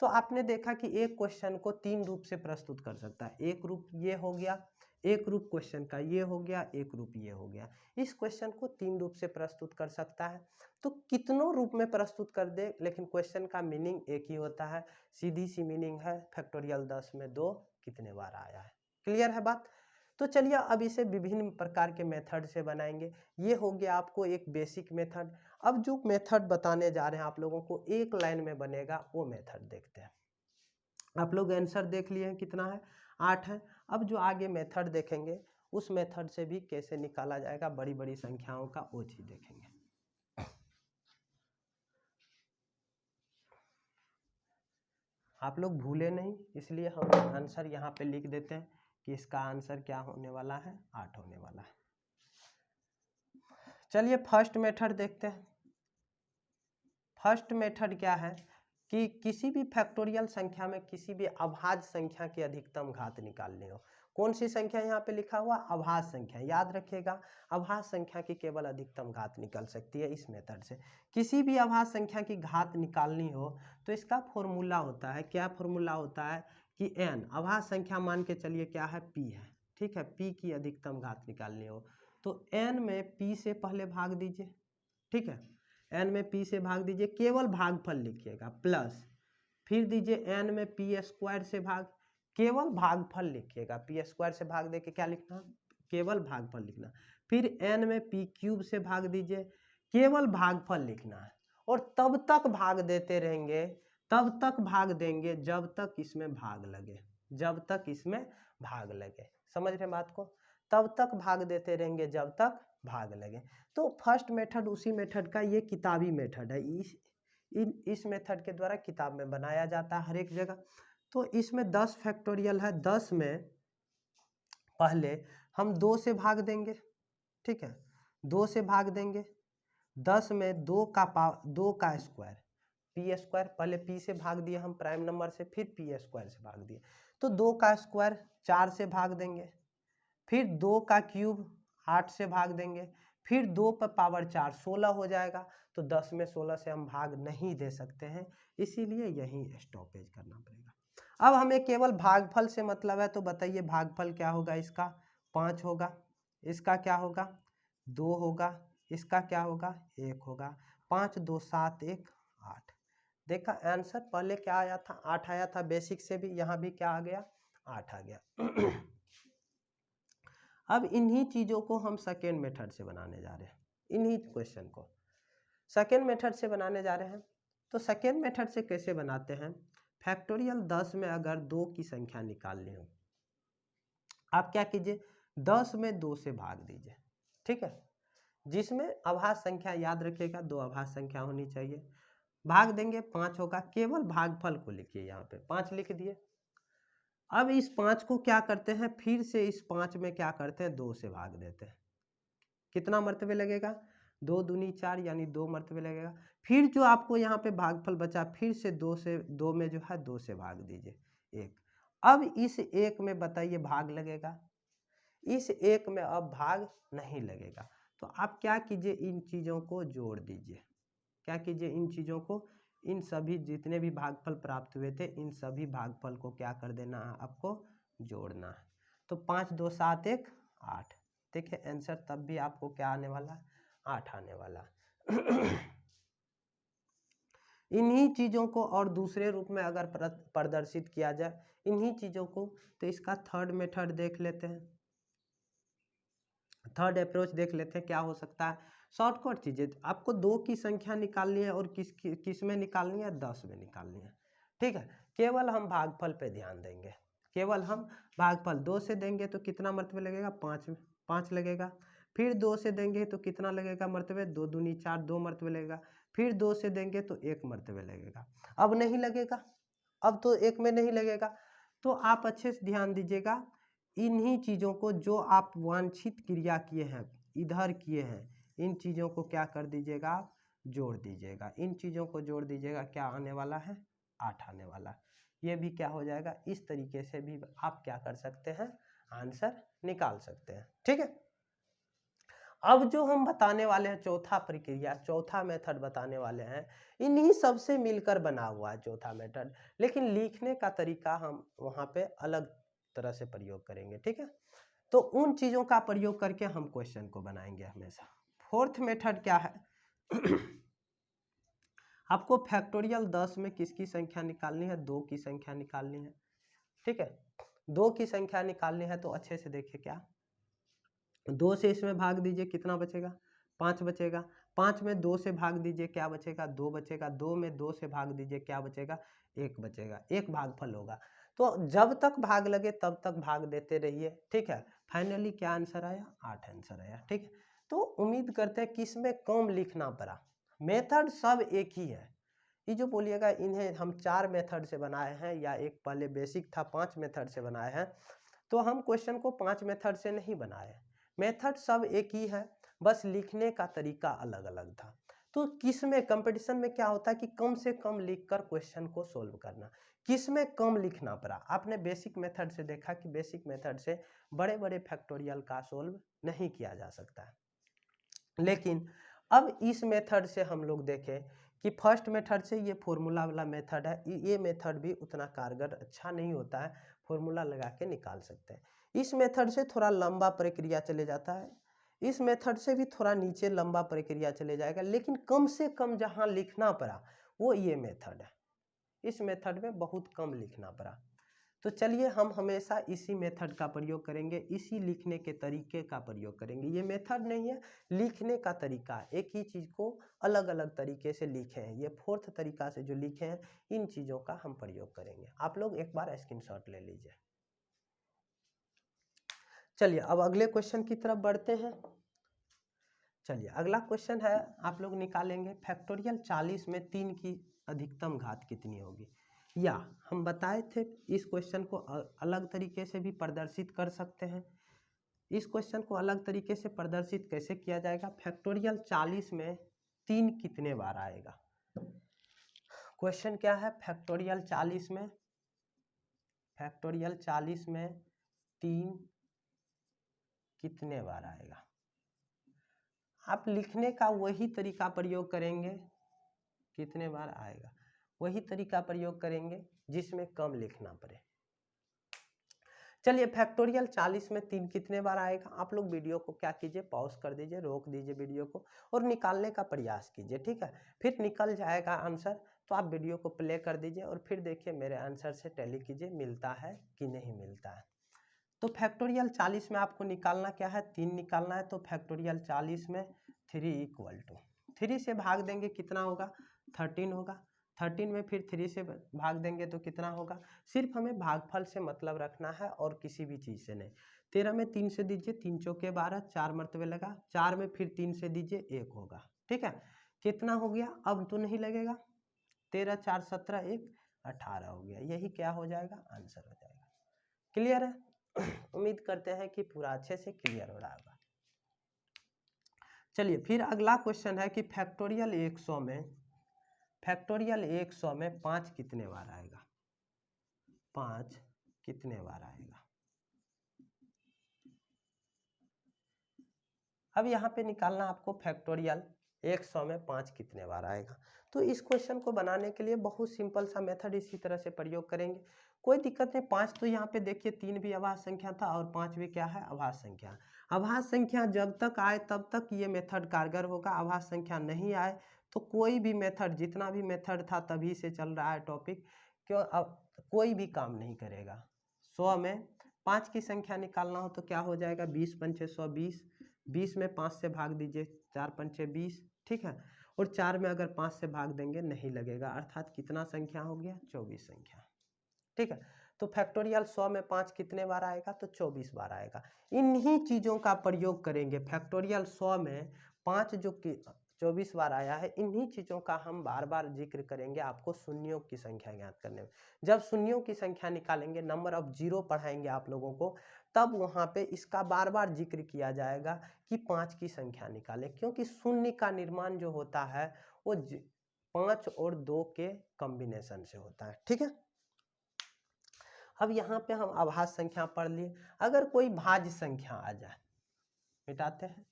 Speaker 1: तो आपने देखा कि एक क्वेश्चन को 3 रूप से प्रस्तुत कर सकता है। एक रूप ये हो गया, एक रूप क्वेश्चन का ये हो गया, एक रूप ये हो गया। इस क्वेश्चन को 3 रूप से प्रस्तुत कर सकता है, तो कितनों रूप में प्रस्तुत कर दे, लेकिन क्वेश्चन का मीनिंग एक ही होता है। सीधी सी मीनिंग है फैक्टोरियल 10 में 2 कितने बार आया है। क्लियर है बात? तो चलिए अब इसे विभिन्न प्रकार के मेथड से बनाएंगे। ये हो गया आपको एक बेसिक मेथड। अब जो मेथड बताने जा रहे हैं आप लोगों को एक लाइन में बनेगा, वो मेथड देखते हैं। आप लोग आंसर देख लिए हैं कितना है? 8 है। अब जो आगे मेथड देखेंगे उस मेथड से भी कैसे निकाला जाएगा बड़ी बड़ी संख्याओं का, वो चीज देखेंगे। आप लोग भूले नहीं, इसलिए हम आंसर यहाँ पे लिख देते हैं कि इसका आंसर क्या होने वाला है? 8 होने वाला है। चलिए फर्स्ट मेथड देखते हैं। फर्स्ट मेथड क्या है कि किसी भी फैक्टोरियल संख्या में किसी भी अभाज्य संख्या की अधिकतम घात निकालनी हो। कौन सी संख्या यहाँ पे लिखा हुआ? अभाज्य संख्या। याद रखिएगा, अभाज्य संख्या की केवल अधिकतम घात निकल सकती है इस मेथड से। किसी भी अभाज्य संख्या की घात निकालनी हो तो इसका फॉर्मूला होता है, क्या फॉर्मूला होता है कि n, अभाज्य संख्या मान के चलिए क्या है? p है, ठीक है। p की अधिकतम घात निकालनी हो तो n में p से पहले भाग दीजिए, ठीक है। n में p से भाग दीजिए, केवल भागफल लिखिएगा, प्लस फिर दीजिए n में p स्क्वायर से भाग, केवल भागफल लिखिएगा। p स्क्वायर से भाग दे के क्या लिखना? केवल भागफल लिखना। फिर n में p क्यूब से भाग दीजिए, केवल भागफल लिखना है। और तब तक भाग देते रहेंगे, तब तक भाग देंगे जब तक इसमें भाग लगे, जब तक इसमें भाग लगे। समझ रहे हैं बात को? तब तक भाग देते रहेंगे जब तक भाग लगे। तो फर्स्ट मेथड उसी मेथड का ये किताबी मेथड है, इस मेथड के द्वारा किताब में बनाया जाता है हर एक जगह। तो इसमें 10 फैक्टोरियल है, 10 में पहले हम 2 से भाग देंगे, ठीक है, 2 से भाग देंगे। 10 में 2 का स्क्वायर, पी स्क्वायर, पहले p से भाग दिए हम प्राइम नंबर से, फिर पी स्क्वायर से भाग दिए, तो 2 का स्क्वायर 4 से भाग देंगे। फिर 2 का क्यूब 8 से भाग देंगे, फिर 2 पर पावर 4 16 हो जाएगा। तो 10 में 16 से हम भाग नहीं दे सकते हैं, इसीलिए यहीं स्टॉपेज करना पड़ेगा। अब हमें केवल भागफल से मतलब है, तो बताइए भागफल क्या होगा? इसका 5 होगा, इसका क्या होगा? 2 होगा, इसका क्या होगा? 1 होगा। 5 2 7 1 8। देखा आंसर पहले क्या आया था? 8 आया था बेसिक से भी, यहाँ भी क्या आ गया? 8 आ गया। अब इन्हीं चीज़ों को हम सेकेंड मेथड से बनाने जा रहे हैं, इन्हीं क्वेश्चन को सेकेंड मेथड से बनाने जा रहे हैं। तो सेकेंड मेथड से कैसे बनाते हैं? फैक्टोरियल 10 में अगर 2 की संख्या निकालनी हो, आप क्या कीजिए, 10 में 2 से भाग दीजिए, ठीक है, जिसमें अभाज्य संख्या याद रखिएगा, 2 अभाज्य संख्या होनी चाहिए। भाग देंगे, 5 होगा, केवल भागफल को लिखिए, यहाँ पे 5 लिख दिए। अब इस 5 को क्या करते हैं, फिर से इस 5 में क्या करते हैं, 2 से भाग देते हैं। कितना मर्तबे लगेगा? 2 दूनी 4, यानी 2 मर्तबे लगेगा। फिर जो आपको यहाँ पे भागफल बचा, फिर से 2 में जो है 2 से भाग दीजिए, 1। अब इस 1 में बताइए भाग लगेगा? इस 1 में अब भाग नहीं लगेगा। तो आप क्या कीजिए, इन चीज़ों को जोड़ दीजिए। क्या कीजिए, इन चीज़ों को, इन सभी जितने भी भागफल प्राप्त हुए थे, इन सभी भागफल को क्या कर देना है, आपको जोड़ना है। तो 5 2 7 1 8। देखिए आंसर तब भी आपको क्या आने वाला है? 8 आने वाला। इन्हीं चीज़ों को और दूसरे रूप में अगर प्रदर्शित किया जाए इन्हीं चीज़ों को, तो इसका थर्ड मेथड देख लेते हैं, थर्ड अप्रोच देख लेते हैं क्या हो सकता है। शॉर्टकट चीज़ें, आपको 2 की संख्या निकालनी है और किस में निकालनी है? 10 में निकालनी है, ठीक है। केवल हम भागफल पे ध्यान देंगे, केवल हम भागफल 2 से देंगे तो कितना मर्तबे लगेगा? 5 लगेगा। फिर 2 से देंगे तो कितना लगेगा मर्तबे? 2 दूनी 4, 2 मर्तबे लगेगा। फिर 2 से देंगे तो 1 मर्तबे लगेगा। अब नहीं लगेगा, अब तो 1 में नहीं लगेगा। तो आप अच्छे से ध्यान दीजिएगा, इन्हीं चीज़ों को जो आप वांछित क्रिया किए हैं, इधर किए हैं, इन चीज़ों को क्या कर दीजिएगा, आप जोड़ दीजिएगा। इन चीज़ों को जोड़ दीजिएगा, क्या आने वाला है? 8 आने वाला। ये भी क्या हो जाएगा? इस तरीके से भी आप क्या कर सकते हैं, आंसर निकाल सकते हैं, ठीक है। अब जो हम बताने वाले हैं चौथा प्रक्रिया, चौथा मेथड बताने वाले हैं, इन्हीं सबसे मिलकर बना हुआ है चौथा मेथड, लेकिन लिखने का तरीका हम वहाँ पे अलग तरह से प्रयोग करेंगे, ठीक है। तो उन चीज़ों का प्रयोग करके हम क्वेश्चन को बनाएंगे हमेशा। फोर्थ मेथड क्या है? आपको फैक्टोरियल 10 में किसकी संख्या निकालनी है? 2 की संख्या निकालनी है, ठीक है। 2 की संख्या निकालनी है तो अच्छे से देखिए, क्या 2 से इसमें भाग दीजिए, कितना बचेगा? 5 बचेगा। 5 में 2 से भाग दीजिए, क्या बचेगा? 2 बचेगा। 2 में 2 से भाग दीजिए, क्या बचेगा? 1 बचेगा। 1 भागफल होगा। तो जब तक भाग लगे तब तक भाग देते रहिए, ठीक है। फाइनली क्या आंसर आया? 8 आंसर आया, ठीक है। तो उम्मीद करते हैं कि इसमें कम लिखना पड़ा। मेथड सब एक ही है। ये जो बोलिएगा इन्हें हम 4 मेथड से बनाए हैं, या एक पहले बेसिक था 5 मेथड से बनाए हैं, तो हम क्वेश्चन को 5 मेथड से नहीं बनाए। मेथड सब एक ही है, बस लिखने का तरीका अलग अलग था। तो किस में कंपटीशन में क्या होता है कि कम से कम लिखकर क्वेश्चन को सोल्व करना, किस में कम लिखना पड़ा। आपने बेसिक मेथड से देखा कि बेसिक मेथड से बड़े बड़े फैक्टोरियल का सोल्व नहीं किया जा सकता है। लेकिन अब इस मेथड से हम लोग देखें कि फर्स्ट मेथड से ये फॉर्मूला वाला मेथड है, ये मेथड भी उतना कारगर अच्छा नहीं होता है, फॉर्मूला लगा के निकाल सकते हैं। इस मेथड से थोड़ा लंबा प्रक्रिया चले जाता है, इस मेथड से भी थोड़ा नीचे लंबा प्रक्रिया चले जाएगा, लेकिन कम से कम जहाँ लिखना पड़ा वो ये मेथड है। इस मेथड में बहुत कम लिखना पड़ा। तो चलिए हम हमेशा इसी मेथड का प्रयोग करेंगे, इसी लिखने के तरीके का प्रयोग करेंगे। ये मेथड नहीं है, लिखने का तरीका, एक ही चीज़ को अलग अलग तरीके से लिखे हैं, ये फोर्थ तरीका से जो लिखे हैं, इन चीज़ों का हम प्रयोग करेंगे। आप लोग एक बार स्क्रीनशॉट ले लीजिए। चलिए अब अगले क्वेश्चन की तरफ बढ़ते हैं। चलिए अगला क्वेश्चन है, आप लोग निकालेंगे फैक्टोरियल 40 में 3 की अधिकतम घात कितनी होगी। या हम बताए थे इस क्वेश्चन को अलग तरीके से भी प्रदर्शित कर सकते हैं। इस क्वेश्चन को अलग तरीके से प्रदर्शित कैसे किया जाएगा, फैक्टोरियल 40 में 3 कितने बार आएगा। क्वेश्चन क्या है, फैक्टोरियल 40 में 3 कितने बार आएगा। आप लिखने का वही तरीका प्रयोग करेंगे, कितने बार आएगा वही तरीका प्रयोग करेंगे जिसमें कम लिखना पड़े। चलिए फैक्टोरियल 40 में 3 कितने बार आएगा। आप लोग वीडियो को क्या कीजिए, पॉज कर दीजिए, रोक दीजिए वीडियो को और निकालने का प्रयास कीजिए, ठीक है। फिर निकल जाएगा आंसर, तो आप वीडियो को प्ले कर दीजिए और फिर देखिए मेरे आंसर से टैली कीजिए, मिलता है कि नहीं मिलता है। तो फैक्टोरियल 40 में आपको निकालना क्या है, 3 निकालना है। तो फैक्टोरियल 40 में 3 = 3 से भाग देंगे कितना होगा, 13 होगा। 13 में फिर 3 से भाग देंगे तो कितना होगा। सिर्फ हमें भागफल से मतलब रखना है और किसी भी चीज़ से नहीं। 13 में 3 से दीजिए, 3 चौके 12, 4 मरतबे लगा। 4 में फिर 3 से दीजिए, 1 होगा, ठीक है। कितना हो गया, अब तो नहीं लगेगा। 13 4 17 1 18 हो गया। यही क्या हो जाएगा, आंसर हो जाएगा। क्लियर है। उम्मीद करते हैं कि पूरा अच्छे से क्लियर हो रहा होगा। चलिए फिर अगला क्वेश्चन है कि फैक्टोरियल 100 में 5 कितने बार आएगा। 5 कितने बार आएगा। अब यहाँ पे निकालना आपको फैक्टोरियल 100 में 5 कितने बार आएगा। तो इस क्वेश्चन को बनाने के लिए बहुत सिंपल सा मेथड इसी तरह से प्रयोग करेंगे, कोई दिक्कत नहीं। 5 तो यहाँ पे देखिए 3 भी अभाज्य संख्या था और 5 भी क्या है, अभाज्य संख्या। अभाज्य संख्या जब तक आए तब तक ये मेथड कारगर होगा। अभाज्य संख्या नहीं आए तो कोई भी मेथड, जितना भी मेथड था तभी से चल रहा है टॉपिक, क्यों अब कोई भी काम नहीं करेगा। 100 में 5 की संख्या निकालना हो तो क्या हो जाएगा, 20 पंचे 100 20, 20 में 5 से भाग दीजिए, 4 पंचे 20, ठीक है। और 4 में अगर 5 से भाग देंगे नहीं लगेगा, अर्थात कितना संख्या हो गया, 24 संख्या, ठीक है। तो फैक्टोरियल 100 में 5 कितने बार आएगा, तो 24 बार आएगा। इन्हीं चीज़ों का प्रयोग करेंगे। फैक्टोरियल 100 में 5 जो कि 24 बार आया है, इन्हीं चीज़ों का हम बार बार जिक्र करेंगे आपको शून्यों की संख्या ज्ञात करने में। जब शून्यों की संख्या निकालेंगे, नंबर ऑफ जीरो पढ़ाएंगे आप लोगों को, तब वहाँ पे इसका बार बार जिक्र किया जाएगा कि 5 की संख्या निकालें, क्योंकि शून्य का निर्माण जो होता है वो 5 और 2 के कॉम्बिनेशन से होता है, ठीक है। अब यहाँ पे हम अभाज्य संख्या पढ़ लिए। अगर कोई भाज्य संख्या आ जाए, मिटाते हैं।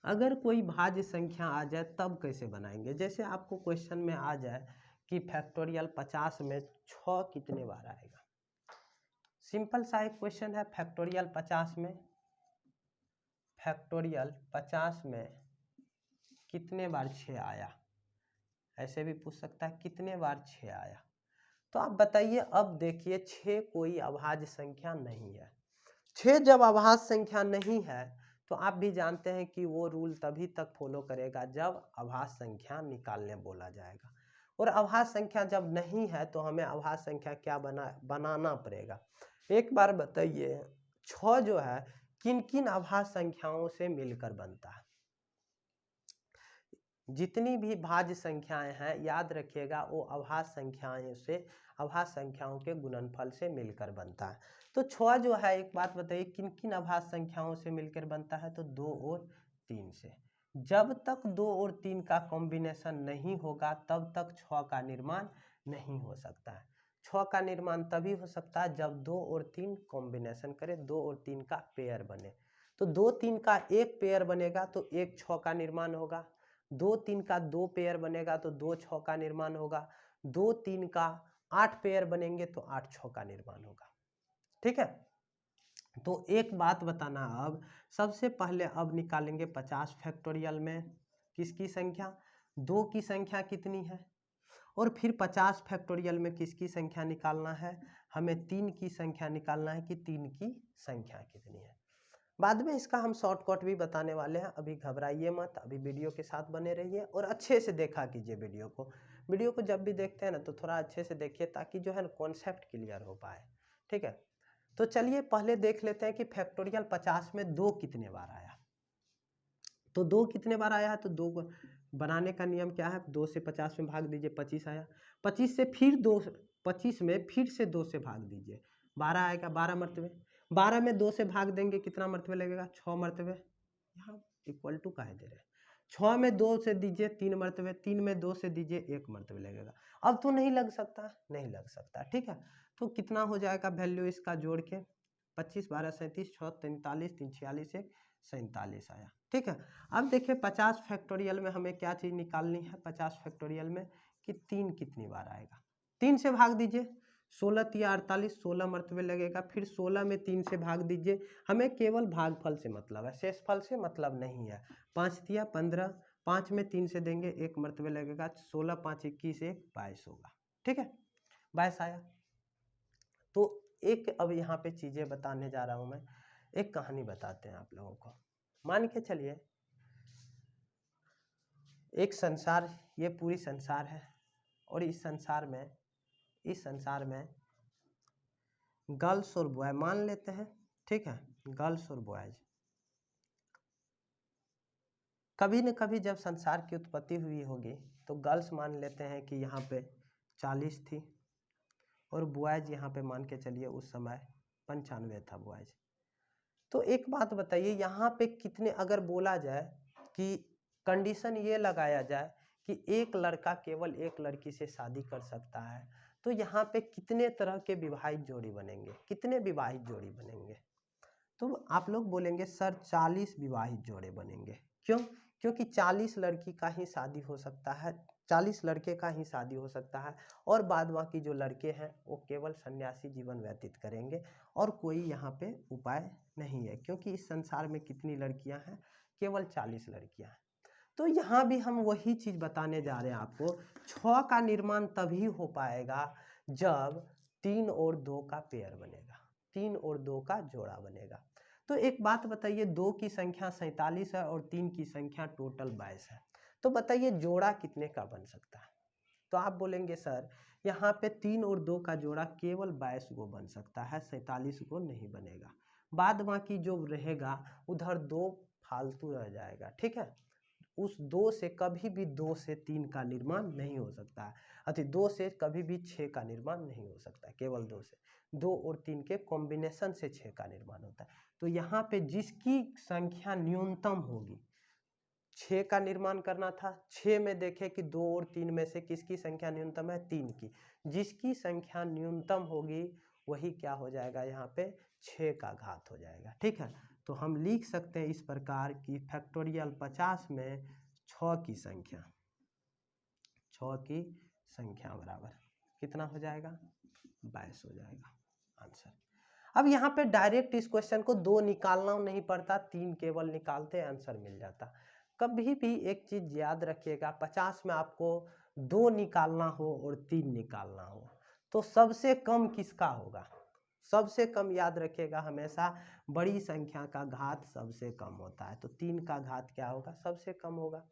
Speaker 1: अगर कोई भाज्य संख्या आ जाए तब कैसे बनाएंगे। जैसे आपको क्वेश्चन में आ जाए कि फैक्टोरियल 50 में 6 कितने बार आएगा। सिंपल सा एक क्वेश्चन है, फैक्टोरियल 50 में कितने बार 6 आया, ऐसे भी पूछ सकता है कितने बार 6 आया। तो आप बताइए। अब देखिए 6 कोई अभाज्य संख्या नहीं है। 6 जब अभाज्य संख्या नहीं है तो आप भी जानते हैं कि वो रूल तभी तक फॉलो करेगा जब अभाज्य संख्या निकालने बोला जाएगा। और अभाज्य संख्या जब नहीं है तो हमें अभाज्य संख्या क्या बनाना पड़ेगा। एक बार बताइए, 6 जो है किन किन अभाज्य संख्याओं से मिलकर बनता है। जितनी भी भाज्य संख्याएं हैं याद रखिएगा, वो अभाज्य संख्याएं से, अभाज्य संख्याओं के गुणनफल से मिलकर बनता है। तो 6 जो है, एक बात बताइए किन किन अभाज्य संख्याओं से मिलकर बनता है, तो 2 और 3 से। जब तक 2 और 3 का कॉम्बिनेशन नहीं होगा तब तक 6 का निर्माण नहीं हो सकता है। 6 का निर्माण तभी हो सकता है जब 2 और 3 कॉम्बिनेशन करे, 2 और 3 का पेयर बने। तो 2 3 का एक पेयर बनेगा तो एक 6 का निर्माण होगा। 2 3 का 2 पेयर बनेगा तो 2 6 का निर्माण होगा। 2 3 का 8 पेयर बनेंगे तो 8 6 का निर्माण होगा, ठीक है। तो एक बात बताना, अब सबसे पहले अब निकालेंगे 50 फैक्टोरियल में किसकी संख्या, 2 की संख्या कितनी है और फिर 50 फैक्टोरियल में किसकी संख्या निकालना है, हमें 3 की संख्या निकालना है कि 3 की संख्या कितनी है। बाद में इसका हम शॉर्टकट भी बताने वाले हैं, अभी घबराइए मत, अभी वीडियो के साथ बने रहिए और अच्छे से देखा कीजिए वीडियो को जब भी देखते हैं ना तो थोड़ा अच्छे से देखिए ताकि जो है ना कॉन्सेप्ट क्लियर हो पाए, ठीक है। तो चलिए पहले देख लेते हैं कि फैक्टोरियल 50 में 2 कितने बार आया। तो 2 कितने बार आया है, तो 2 बनाने का नियम क्या है, 2 से 50 में भाग दीजिए, 25 आया। 25 से फिर 2, 25 में फिर से 2 से भाग दीजिए, 12 आएगा, 12 मरतबे। 12 में 2 से भाग देंगे, कितना मरतबे लगेगा, 6 मरतबे। यहाँ इक्वल टू काहे दे रहे हैं, 6 में 2 से दीजिए 3 मरतबे, 3 में 2 से दीजिए 1 मरतबे लगेगा। अब तो नहीं लग सकता, नहीं लग सकता, ठीक है। तो कितना हो जाएगा वैल्यू इसका जोड़ के, 25, 12, 37, 6, 43, 3, 46, 1, 47 आया, ठीक है। अब देखिए 50 फैक्टोरियल में हमें क्या चीज़ निकालनी है, 50 फैक्टोरियल में कि 3 कितनी बार आएगा, 3 से भाग दीजिए, 16 तिया 48, 16 मरतबे लगेगा। फिर 16 में 3 से भाग दीजिए, हमें केवल भागफल से मतलब है, शेषफल से मतलब नहीं है। 5 तिया 15, 5 में 3 से देंगे 1 मरतबे लगेगा, 16, 5, 21, 1, 22 होगा, ठीक है, 22 आया। तो एक अब यहाँ पे चीज़ें बताने जा रहा हूँ मैं, एक कहानी बताते हैं आप लोगों को। मान के चलिए एक संसार, ये पूरी संसार है और इस संसार में गर्ल्स और बॉय मान लेते हैं, ठीक है, गर्ल्स और बॉयज। कभी न कभी जब संसार की उत्पत्ति हुई होगी तो गर्ल्स मान लेते हैं कि यहाँ पे 40 थी और बॉयज यहाँ पे मान के चलिए उस समय 95 था बॉयज। तो एक बात बताइए, यहाँ पे कितने, अगर बोला जाए कि कंडीशन ये लगाया जाए कि एक लड़का केवल एक लड़की से शादी कर सकता है, तो यहाँ पे कितने तरह के विवाहित जोड़ी बनेंगे, कितने विवाहित जोड़ी बनेंगे? तो आप लोग बोलेंगे सर 40 विवाहित जोड़े बनेंगे। क्यों? क्योंकि 40 लड़की का ही शादी हो सकता है, 40 लड़के का ही शादी हो सकता है और बाद बाकी जो लड़के हैं वो केवल सन्यासी जीवन व्यतीत करेंगे और कोई यहाँ पे उपाय नहीं है, क्योंकि इस संसार में कितनी लड़कियां हैं, केवल 40 लड़कियां हैं। तो यहाँ भी हम वही चीज़ बताने जा रहे हैं आपको, 6 का निर्माण तभी हो पाएगा जब 3 और 2 का पेयर बनेगा, 3 और 2 का जोड़ा बनेगा। तो एक बात बताइए, 2 की संख्या 47 है और 3 की संख्या टोटल 22 है, तो बताइए जोड़ा कितने का बन सकता है? तो आप बोलेंगे सर यहाँ पे 3 और 2 का जोड़ा केवल 22 गो बन सकता है, 47 गो नहीं बनेगा। बाद बाकी जो रहेगा उधर 2 फालतू रह जाएगा, ठीक है। उस 2 से कभी भी 2 से 3 का निर्माण नहीं हो सकता है, अति 2 से कभी भी 6 का निर्माण नहीं हो सकता है, केवल 2 से, 2 और 3 के कॉम्बिनेशन से 6 का निर्माण होता है। तो यहाँ पे जिसकी संख्या न्यूनतम होगी, 6 का निर्माण करना था, 6 में देखें कि 2 और 3 में से किसकी संख्या न्यूनतम है, 3 की, जिसकी संख्या न्यूनतम होगी वही क्या हो जाएगा, यहाँ पे 6 का घात हो जाएगा, ठीक है। तो हम लिख सकते हैं इस प्रकार की फैक्टोरियल 50 में 6 की संख्या, 6 की संख्या बराबर कितना हो जाएगा, 22 हो जाएगा आंसर। अब यहाँ पे डायरेक्ट इस क्वेश्चन को 2 निकालना नहीं पड़ता, 3 केवल निकालते आंसर मिल जाता। कभी भी एक चीज याद रखिएगा, 50 में आपको 2 निकालना हो और 3 निकालना हो तो सबसे कम किसका होगा, सबसे कम याद रखिएगा, हमेशा बड़ी संख्या का घात सबसे कम होता है। तो 3 का घात क्या होगा, सबसे कम होगा,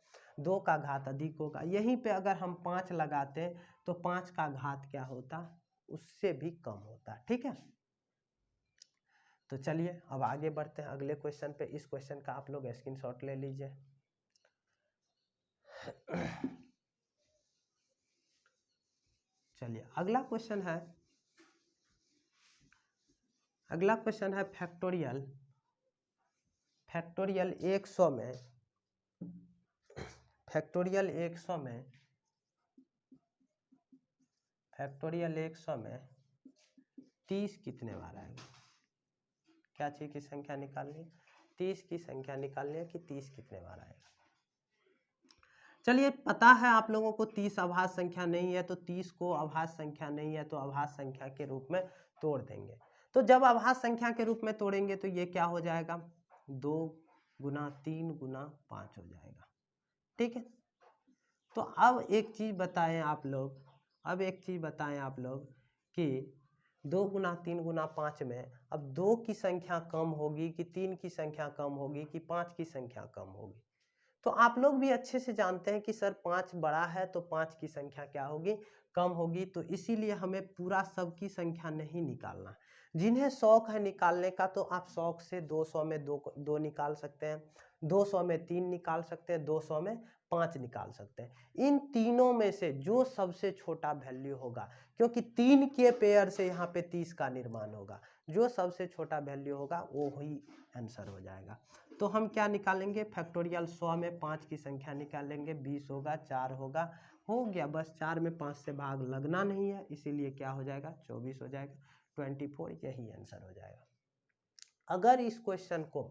Speaker 1: 2 का घात अधिक होगा। यहीं पे अगर हम 5 लगाते तो 5 का घात क्या होता, उससे भी कम होता, ठीक है। तो चलिए अब आगे बढ़ते हैं अगले क्वेश्चन पे। इस क्वेश्चन का आप लोग स्क्रीनशॉट ले लीजिए। चलिए अगला क्वेश्चन है, अगला क्वेश्चन है फैक्टोरियल 100 में, फैक्टोरियल 100 में 30 कितने बार आएगा? क्या चीज की संख्या निकालनी, 30 की संख्या निकालनी है कि 30 कितने बार आएगा। चलिए पता है आप लोगों को 30 अभाज्य संख्या नहीं है, तो 30 को अभाज्य संख्या नहीं है तो अभाज्य संख्या के रूप में तोड़ देंगे। तो जब अभाज्य संख्या के रूप में तोड़ेंगे तो ये क्या हो जाएगा, 2 गुना 3 गुना 5 हो जाएगा, ठीक है। तो अब एक चीज बताएं आप लोग अब एक चीज़ बताएं आप लोग कि 2 गुना 3 गुना 5 में अब 2 की संख्या कम होगी कि 3 की संख्या कम होगी कि 5 की संख्या कम होगी। तो आप लोग भी अच्छे से जानते हैं कि सर 5 बड़ा है तो 5 की संख्या क्या होगी, कम होगी। तो इसीलिए हमें पूरा सब की संख्या नहीं निकालना। जिन्हें शौक है निकालने का तो आप शौक से 200 में 2 निकाल सकते हैं, 200 में 3 निकाल सकते हैं, 200 में 5 निकाल सकते हैं। इन तीनों में से जो सबसे छोटा वैल्यू होगा, क्योंकि 3 के पेयर से यहाँ पे 30 का निर्माण होगा, जो सबसे छोटा वैल्यू होगा वो ही आंसर हो जाएगा। तो हम क्या निकालेंगे, फैक्टोरियल 100 में 5 की संख्या निकालेंगे, 20 होगा, 4 होगा, हो गया। बस 4 में 5 से भाग लगना नहीं है, इसीलिए क्या हो जाएगा, 24 हो जाएगा, 24 यही आंसर हो जाएगा। अगर इस क्वेश्चन को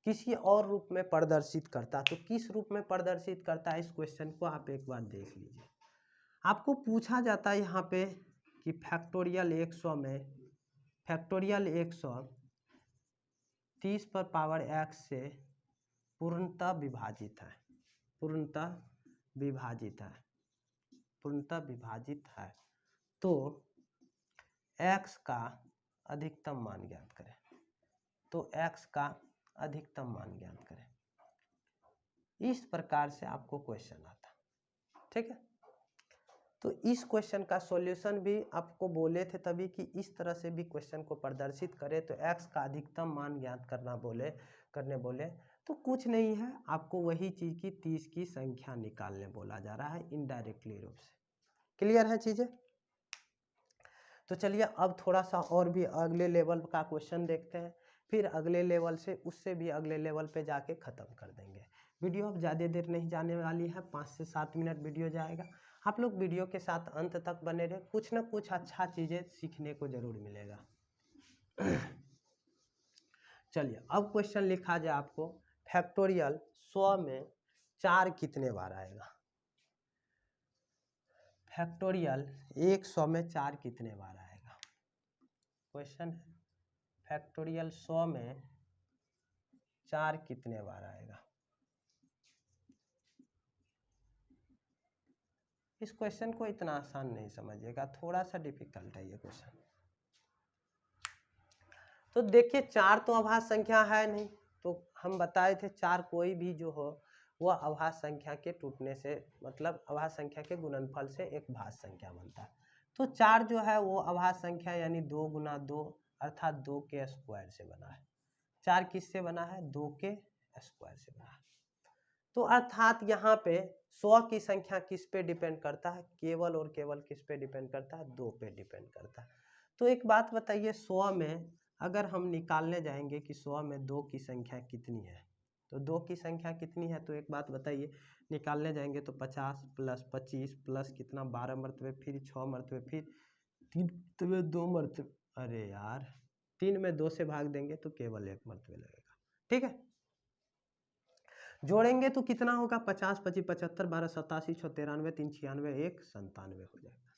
Speaker 1: किसी और रूप में प्रदर्शित करता तो किस रूप में प्रदर्शित करता है, इस क्वेश्चन को आप एक बार देख लीजिए। आपको पूछा जाता है यहाँ पे कि फैक्टोरियल 100 में फैक्टोरियल 100 30 पर पावर x से पूर्णतः विभाजित है, पूर्णतः विभाजित है, पूर्णतः विभाजित है। तो x का अधिकतम मान ज्ञात करें, तो x का अधिकतम मान ज्ञात करें। इस प्रकार से आपको क्वेश्चन आता, ठीक है। तो इस क्वेश्चन का सॉल्यूशन भी आपको बोले थे तभी कि इस तरह से भी क्वेश्चन को प्रदर्शित करें। तो x का अधिकतम मान ज्ञात करने बोले तो कुछ नहीं है, आपको वही चीज़ की 30 की संख्या निकालने बोला जा रहा है इनडायरेक्टली रूप से। क्लियर है चीज़ें। तो चलिए अब थोड़ा सा और भी अगले लेवल का क्वेश्चन देखते हैं, फिर अगले लेवल से उससे भी अगले लेवल पे जाके ख़त्म कर देंगे। वीडियो अब ज़्यादा देर नहीं जाने वाली है, 5 से 7 मिनट वीडियो जाएगा। आप लोग वीडियो के साथ अंत तक बने रहे, कुछ ना कुछ अच्छा चीज़ें सीखने को ज़रूर मिलेगा। चलिए अब क्वेश्चन लिखा जाए आपको, फैक्टोरियल 100 में 4 कितने बार आएगा। फैक्टोरियल 100 में 4 कितने बार आएगा, क्वेश्चन है। फैक्टोरियल 100 में 4 कितने बार आएगा। इस क्वेश्चन को इतना आसान नहीं समझिएगा, थोड़ा सा डिफिकल्ट है ये क्वेश्चन। तो देखिए 4 तो अभाज्य संख्या है नहीं, तो हम बताए थे 4 कोई भी जो हो वह अभाज्य संख्या के टूटने से, मतलब अभाज्य संख्या के गुणनफल से एक भाज्य संख्या बनता है। तो 4 जो है वो अभाज्य संख्या यानी 2 गुना 2 अर्थात 2 के स्क्वायर से बना है। 4 किससे बना है, 2 के स्क्वायर से बना है। तो अर्थात यहाँ पे 100 की संख्या किस पे डिपेंड करता है, केवल और केवल किस पे डिपेंड करता है, 2 पे डिपेंड करता है। तो एक बात बताइए, 100 में अगर हम निकालने जाएंगे कि 100 में 2 की संख्या कितनी है, तो 2 की संख्या कितनी है, तो एक बात बताइए, निकालने जाएंगे तो 50 प्लस 25 प्लस कितना 12 मरतबे, फिर 6 मरतबे, फिर 3 मरतबे 2 मरतबे, अरे यार 3 में 2 से भाग देंगे तो केवल 1 मरतबे लगेगा, ठीक है। जोड़ेंगे तो कितना होगा, 50 25 75 12 87 6 93 3 96 1 97 हो जाएगा।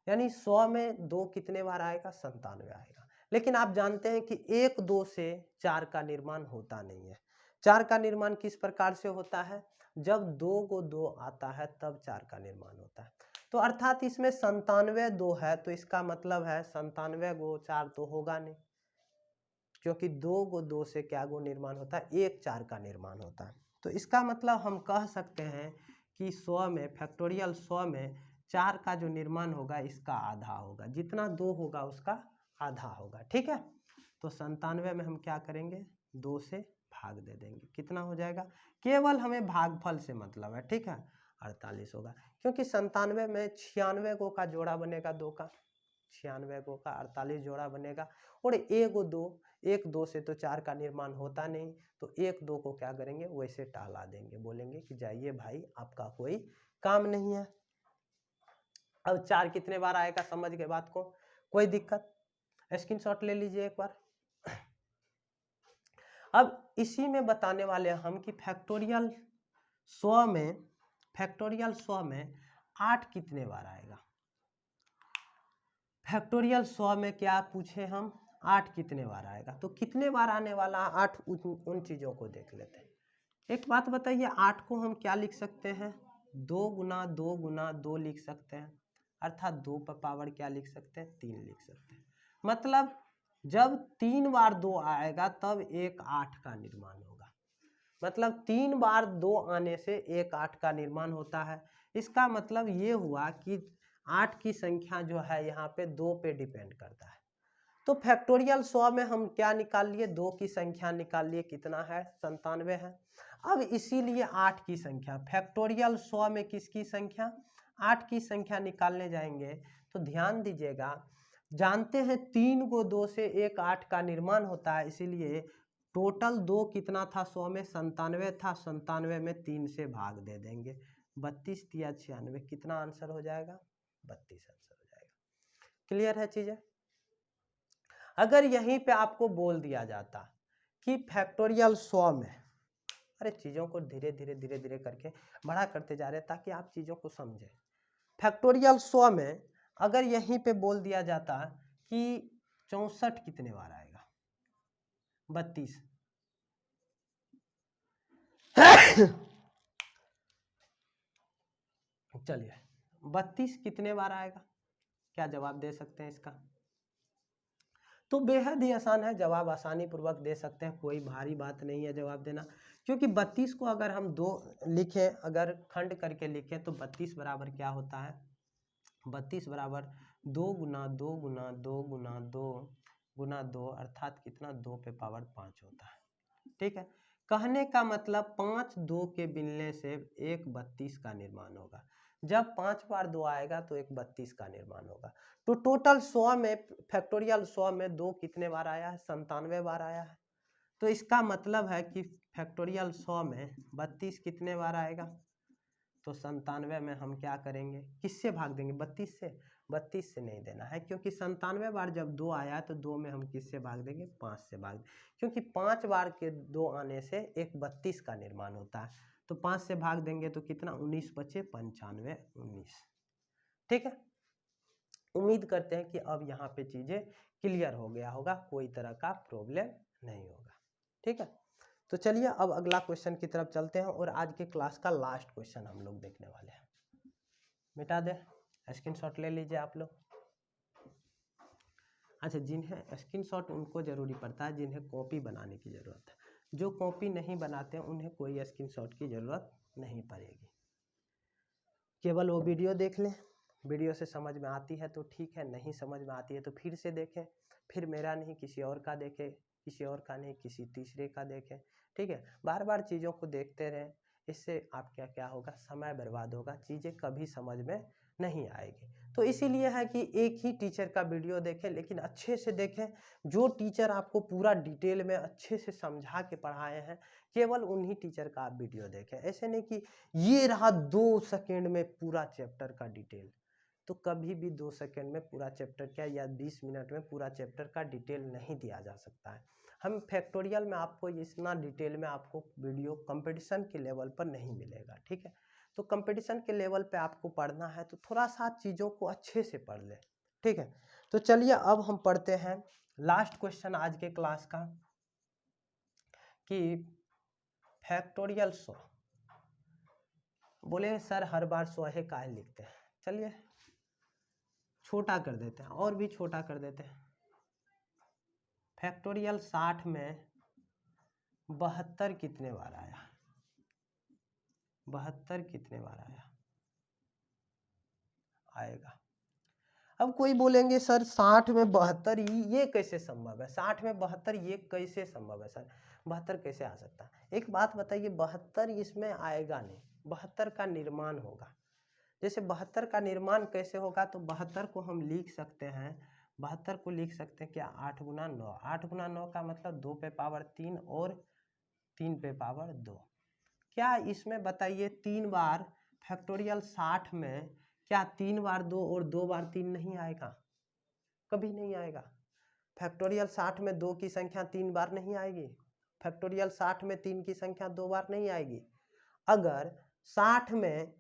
Speaker 1: यानी 100 में 2 कितने बार आएगा, 97 आएगा। लेकिन आप जानते हैं कि 1 2 से 4 का निर्माण होता नहीं है। 4 का निर्माण किस प्रकार से होता है, जब 2 को 2 आता है तब 4 का निर्माण होता है। तो अर्थात इसमें 97 2 है, तो इसका मतलब है 97 गो 4 तो होगा नहीं, क्योंकि 2 को 2 से क्या गो निर्माण होता है, 1 4 का निर्माण होता है। तो इसका मतलब हम कह सकते हैं कि 100 में फैक्टोरियल 100 में 4 का जो निर्माण होगा इसका आधा होगा, जितना 2 होगा उसका आधा होगा, ठीक है। तो 97 में हम क्या करेंगे, 2 से भाग दे देंगे, कितना हो जाएगा, केवल हमें भागफल से मतलब है, ठीक है, 48 होगा। क्योंकि 97 में 96 गो का जोड़ा बनेगा, 2 का 96 गो का 48 जोड़ा बनेगा, और 1 2 से तो 4 का निर्माण होता नहीं, तो 1 2 को क्या करेंगे, वैसे टाला देंगे, बोलेंगे कि जाइए भाई आपका कोई काम नहीं है। अब 4 कितने बार आएगा समझ गए बात को, कोई दिक्कत, स्क्रीनशॉट ले लीजिए एक बार। अब इसी में बताने वाले हम कि फैक्टोरियल 100 में 8 कितने बार आएगा। फैक्टोरियल 100 में क्या पूछे हम, 8 कितने बार आएगा। तो कितने बार आने वाला 8, उन चीज़ों को देख लेते हैं। एक बात बताइए, 8 को हम क्या लिख सकते हैं, 2 गुना 2 गुना 2 लिख सकते हैं, अर्थात 2 पर पावर क्या लिख सकते हैं, 3 लिख सकते हैं। मतलब जब 3 बार 2 आएगा तब एक 8 का निर्माण होगा। मतलब 3 बार 2 आने से एक 8 का निर्माण होता है। इसका मतलब ये हुआ कि 8 की संख्या जो है यहाँ पे 2 पे डिपेंड करता है। तो फैक्टोरियल 100 में हम क्या निकाल लिए, 2 की संख्या निकाल लिए, कितना है, 97 है। अब इसीलिए 8 की संख्या, फैक्टोरियल 100 में किसकी संख्या, 8 की संख्या निकालने जाएंगे तो ध्यान दीजिएगा, जानते हैं 3 को 2 से एक 8 का निर्माण होता है, इसीलिए टोटल 2 कितना था 100 में, 97 था, 97 में 3 से भाग दे देंगे, 32 या 96, कितना आंसर हो जाएगा, 32 आंसर हो जाएगा। क्लियर है चीजें। अगर यहीं पे आपको बोल दिया जाता कि फैक्टोरियल 100 में, अरे चीज़ों को धीरे धीरे करके बड़ा करते जा रहे हैं ताकि आप चीज़ों को समझें। फैक्टोरियल 100 में अगर यहीं पे बोल दिया जाता कि 64 कितने बार आएगा, 32, चलिए 32 कितने बार आएगा, क्या जवाब दे सकते हैं इसका? तो बेहद ही आसान है, जवाब आसानी पूर्वक दे सकते हैं, कोई भारी बात नहीं है जवाब देना, क्योंकि 32 को अगर हम 2 लिखें, अगर खंड करके लिखें तो 32 बराबर क्या होता है, 32 बराबर 2 गुना 2 गुना 2 गुना 2 गुना 2, अर्थात कितना, 2 पे पावर 5 होता है। ठीक है, कहने का मतलब 5 2 के मिलने से एक 32 का निर्माण होगा। जब 5 बार 2 आएगा तो एक 32 का निर्माण होगा। तो टोटल 100 में, फैक्टोरियल 100 में 2 कितने बार आया है, 97 बार आया है। तो इसका मतलब है कि फैक्टोरियल 100 में 32 कितने बार आएगा, तो 97 में हम क्या करेंगे, किससे भाग देंगे, 32 से, 32 से नहीं देना है, क्योंकि 97 बार जब 2 आया तो 2 में हम किससे भाग देंगे, 5 से भाग देंगे, क्योंकि 5 बार के 2 आने से एक 32 का निर्माण होता है। तो 5 से भाग देंगे तो कितना, 19 बचे 95, 19। ठीक है, उम्मीद करते हैं कि अब यहाँ पे चीजें क्लियर हो गया होगा, कोई तरह का प्रॉब्लम नहीं होगा। ठीक है, तो चलिए अब अगला क्वेश्चन की तरफ चलते हैं और आज के क्लास का लास्ट क्वेश्चन हम लोग देखने वाले हैं। मिटा दे, स्क्रीनशॉट ले लीजिए आप लोग। अच्छा, जिन्हें स्क्रीनशॉट उनको जरूरी पड़ता है जिन्हें कॉपी बनाने की जरूरत है, जो कॉपी नहीं बनाते हैं उन्हें कोई स्क्रीनशॉट की जरूरत नहीं पड़ेगी, केवल वो वीडियो देख लें, वीडियो से समझ में आती है तो ठीक है, नहीं समझ में आती है तो फिर से देखें, फिर मेरा नहीं किसी और का देखें, किसी और का नहीं किसी तीसरे का देखें। ठीक है, बार बार चीज़ों को देखते रहें, इससे आपका क्या होगा, समय बर्बाद होगा, चीज़ें कभी समझ में नहीं आएगी। तो इसीलिए है कि एक ही टीचर का वीडियो देखें, लेकिन अच्छे से देखें, जो टीचर आपको पूरा डिटेल में अच्छे से समझा के पढ़ाए हैं, केवल उन्हीं टीचर का आप वीडियो देखें। ऐसे नहीं कि ये रहा 2 सेकेंड में पूरा चैप्टर का डिटेल, तो कभी भी 2 सेकेंड में पूरा चैप्टर क्या, या 20 मिनट में पूरा चैप्टर का डिटेल नहीं दिया जा सकता है। हम फैक्टोरियल में आपको इतना डिटेल में आपको वीडियो कंपटीशन के लेवल पर नहीं मिलेगा। ठीक है, तो कंपटीशन के लेवल पे आपको पढ़ना है तो थोड़ा सा चीज़ों को अच्छे से पढ़ ले। ठीक है, तो चलिए अब हम पढ़ते हैं लास्ट क्वेश्चन आज के क्लास का, कि फैक्टोरियल 100, बोले सर हर बार 100 ही काहे लिखते हैं, चलिए छोटा कर देते हैं, और भी छोटा कर देते हैं। फैक्टोरियल 60 में 72 कितने बार आया, 72 कितने बार आएगा। अब कोई बोलेंगे सर 60 में 72 ये कैसे संभव है, 60 में 72 ये कैसे संभव है सर, 72 कैसे आ सकता है। एक बात बताइए, 72 इसमें आएगा नहीं, 72 का निर्माण होगा। जैसे 72 का निर्माण कैसे होगा, तो 72 को हम लिख सकते हैं, 72 को लिख सकते हैं क्या, 8 गुना 9, 8 गुना 9 का मतलब 2 पे पावर 3 और 3 पे पावर 2। क्या इसमें बताइए 3 बार फैक्टोरियल 60 में क्या 3 बार 2 और 2 बार 3 नहीं आएगा, कभी नहीं आएगा। फैक्टोरियल 60 में 2 की संख्या 3 बार नहीं आएगी, फैक्टोरियल 60 में 3 की संख्या 2 बार नहीं आएगी। अगर 60 में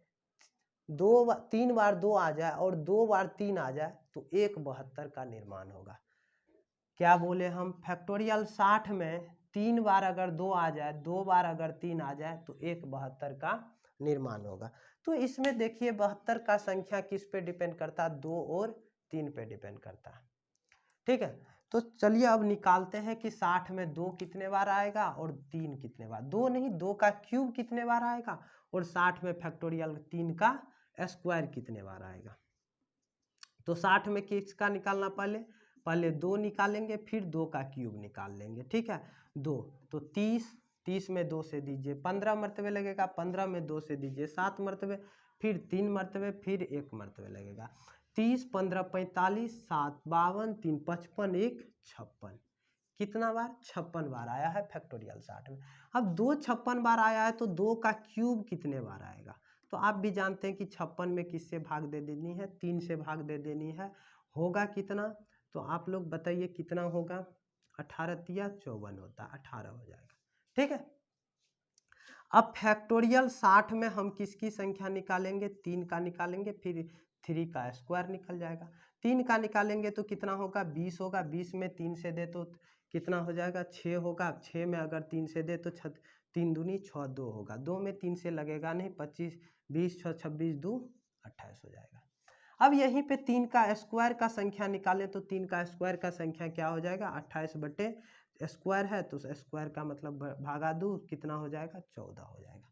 Speaker 1: 3 बार 2 आ जाए और 2 बार 3 आ जाए तो एक 72 का निर्माण होगा। क्या बोले हम, फैक्टोरियल 60 में 3 बार अगर 2 आ जाए, 2 बार अगर 3 आ जाए तो एक 72 का निर्माण होगा। तो इसमें देखिए 72 का संख्या किस पे डिपेंड करता है, 2 और 3 पे डिपेंड करता है। ठीक है, तो चलिए अब निकालते हैं कि 60 में 2 कितने बार आएगा और 3 कितने बार, 2 नहीं 2 का क्यूब कितने बार आएगा और 60 में फैक्टोरियल 3 का स्क्वायर कितने बार आएगा। तो 60 में किसका निकालना, पहले 2 निकालेंगे, फिर 2 का क्यूब निकाल लेंगे। ठीक है, 2 तो 30 में 2 से दीजिए 15 मरतबे लगेगा, 15 में 2 से दीजिए 7 मरतबे, फिर 3 मरतबे, फिर 1 मरतबे लगेगा। 30 15 45 7 52 3 55 1 56, कितना बार, 56 बार आया है फैक्टोरियल 60 में। अब 2 56 बार आया है तो 2 का क्यूब कितने बार आएगा। तो आप भी जानते हैं कि 56 में किससे भाग दे देनी है, 3 से भाग दे देनी है, होगा कितना, तो आप लोग बताइए कितना होगा, 18 तिया 54 होता है, 18 हो जाएगा। ठीक है, अब फैक्टोरियल 60 में हम किसकी संख्या निकालेंगे, 3 का निकालेंगे, फिर 3 का स्क्वायर निकल जाएगा। 3 का निकालेंगे तो कितना होगा, 20 होगा, 20 में 3 से दे तो कितना हो जाएगा, 6 होगा, 6 में अगर 3 से दे तो 3 दूनी 6 2 होगा, 2 में 3 से लगेगा नहीं, 25 20 6 26 2 28 हो जाएगा। अब यहीं पे 3 का स्क्वायर का संख्या निकाले तो 3 का स्क्वायर का संख्या क्या हो जाएगा, 28 बटे स्क्वायर है तो स्क्वायर का मतलब भागा 2 कितना हो जाएगा, 14 हो जाएगा।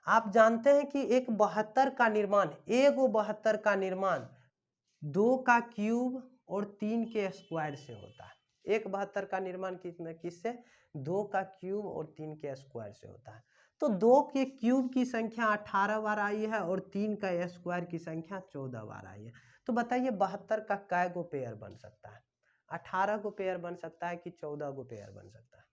Speaker 1: आप जानते हैं कि एक 72 का निर्माण, एक 72 का निर्माण 2 का क्यूब और 3 के स्क्वायर से होता है। एक 72 का निर्माण किससे, 2 का क्यूब और 3 के स्क्वायर से होता है। तो 2 के क्यूब की संख्या 18 बार आई है और 3 का स्क्वायर की संख्या 14 बार आई है। तो बताइए 72 का कै गो पेयर बन सकता है, 18 गो पेयर बन सकता है कि 14 गो पेयर बन सकता है,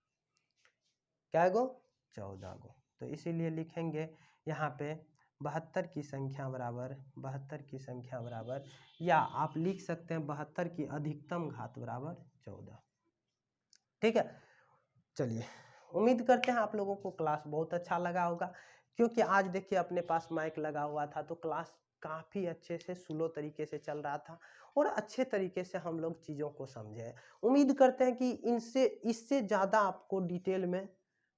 Speaker 1: कै गो, 14 गो। तो इसीलिए लिखेंगे यहाँ पे 72 की संख्या बराबर, 72 की संख्या बराबर, या आप लिख सकते हैं 72 की अधिकतम घात बराबर 14। ठीक है, चलिए उम्मीद करते हैं आप लोगों को क्लास बहुत अच्छा लगा होगा, क्योंकि आज देखिए अपने पास माइक लगा हुआ था तो क्लास काफ़ी अच्छे से स्लो तरीके से चल रहा था और अच्छे तरीके से हम लोग चीज़ों को समझे। उम्मीद करते हैं कि इससे ज़्यादा आपको डिटेल में,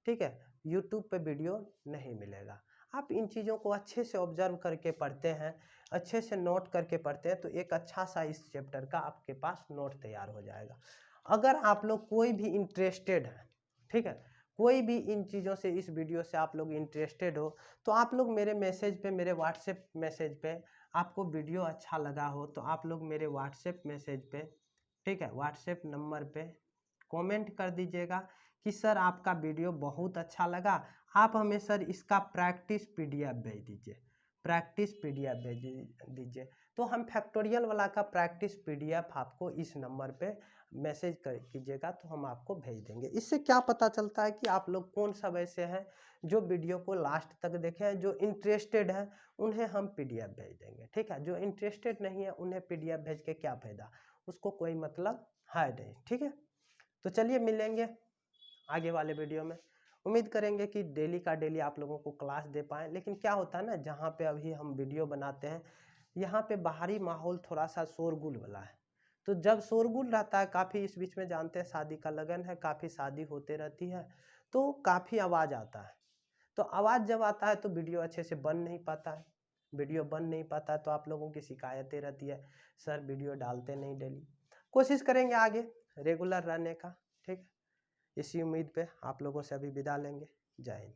Speaker 1: ठीक है, यूट्यूब पे वीडियो नहीं मिलेगा। आप इन चीज़ों को अच्छे से ऑब्जर्व करके पढ़ते हैं, अच्छे से नोट करके पढ़ते हैं तो एक अच्छा सा इस चैप्टर का आपके पास नोट तैयार हो जाएगा। अगर आप लोग कोई भी इंटरेस्टेड है, ठीक है, कोई भी इन चीज़ों से, इस वीडियो से आप लोग इंटरेस्टेड हो तो आप लोग मेरे मैसेज पे, मेरे व्हाट्सएप मैसेज पे, आपको वीडियो अच्छा लगा हो तो आप लोग मेरे व्हाट्सएप मैसेज पे, ठीक है, व्हाट्सएप नंबर पे कमेंट कर दीजिएगा कि सर आपका वीडियो बहुत अच्छा लगा, आप हमें सर इसका प्रैक्टिस पीडीएफ भेज दीजिए, प्रैक्टिस पीडीएफ भेज दीजिए। तो हम फैक्टोरियल वाला का प्रैक्टिस पीडीएफ आपको इस नंबर पे मैसेज कीजिएगा तो हम आपको भेज देंगे। इससे क्या पता चलता है कि आप लोग कौन सब ऐसे हैं जो वीडियो को लास्ट तक देखे हैं, जो इंटरेस्टेड हैं उन्हें हम पीडीएफ भेज देंगे। ठीक है, जो इंटरेस्टेड नहीं है उन्हें पीडीएफ भेज के क्या फायदा, उसको कोई मतलब है नहीं। ठीक है, तो चलिए मिलेंगे आगे वाले वीडियो में। उम्मीद करेंगे कि डेली का डेली आप लोगों को क्लास दे पाएँ, लेकिन क्या होता है ना, जहाँ पे अभी हम वीडियो बनाते हैं यहाँ पे बाहरी माहौल थोड़ा सा शोरगुल वाला है, तो जब शोरगुल रहता है काफ़ी, इस बीच में जानते हैं शादी का लगन है, काफ़ी शादी होते रहती है तो काफ़ी आवाज़ आता है। तो आवाज़ जब आता है तो वीडियो अच्छे से बन नहीं पाता है, वीडियो बन नहीं पाता है तो आप लोगों की शिकायतें रहती है, सर वीडियो डालते नहीं डेली। कोशिश करेंगे आगे रेगुलर रहने का। ठीक है, इसी उम्मीद पे आप लोगों से अभी विदा लेंगे। जय हिंद।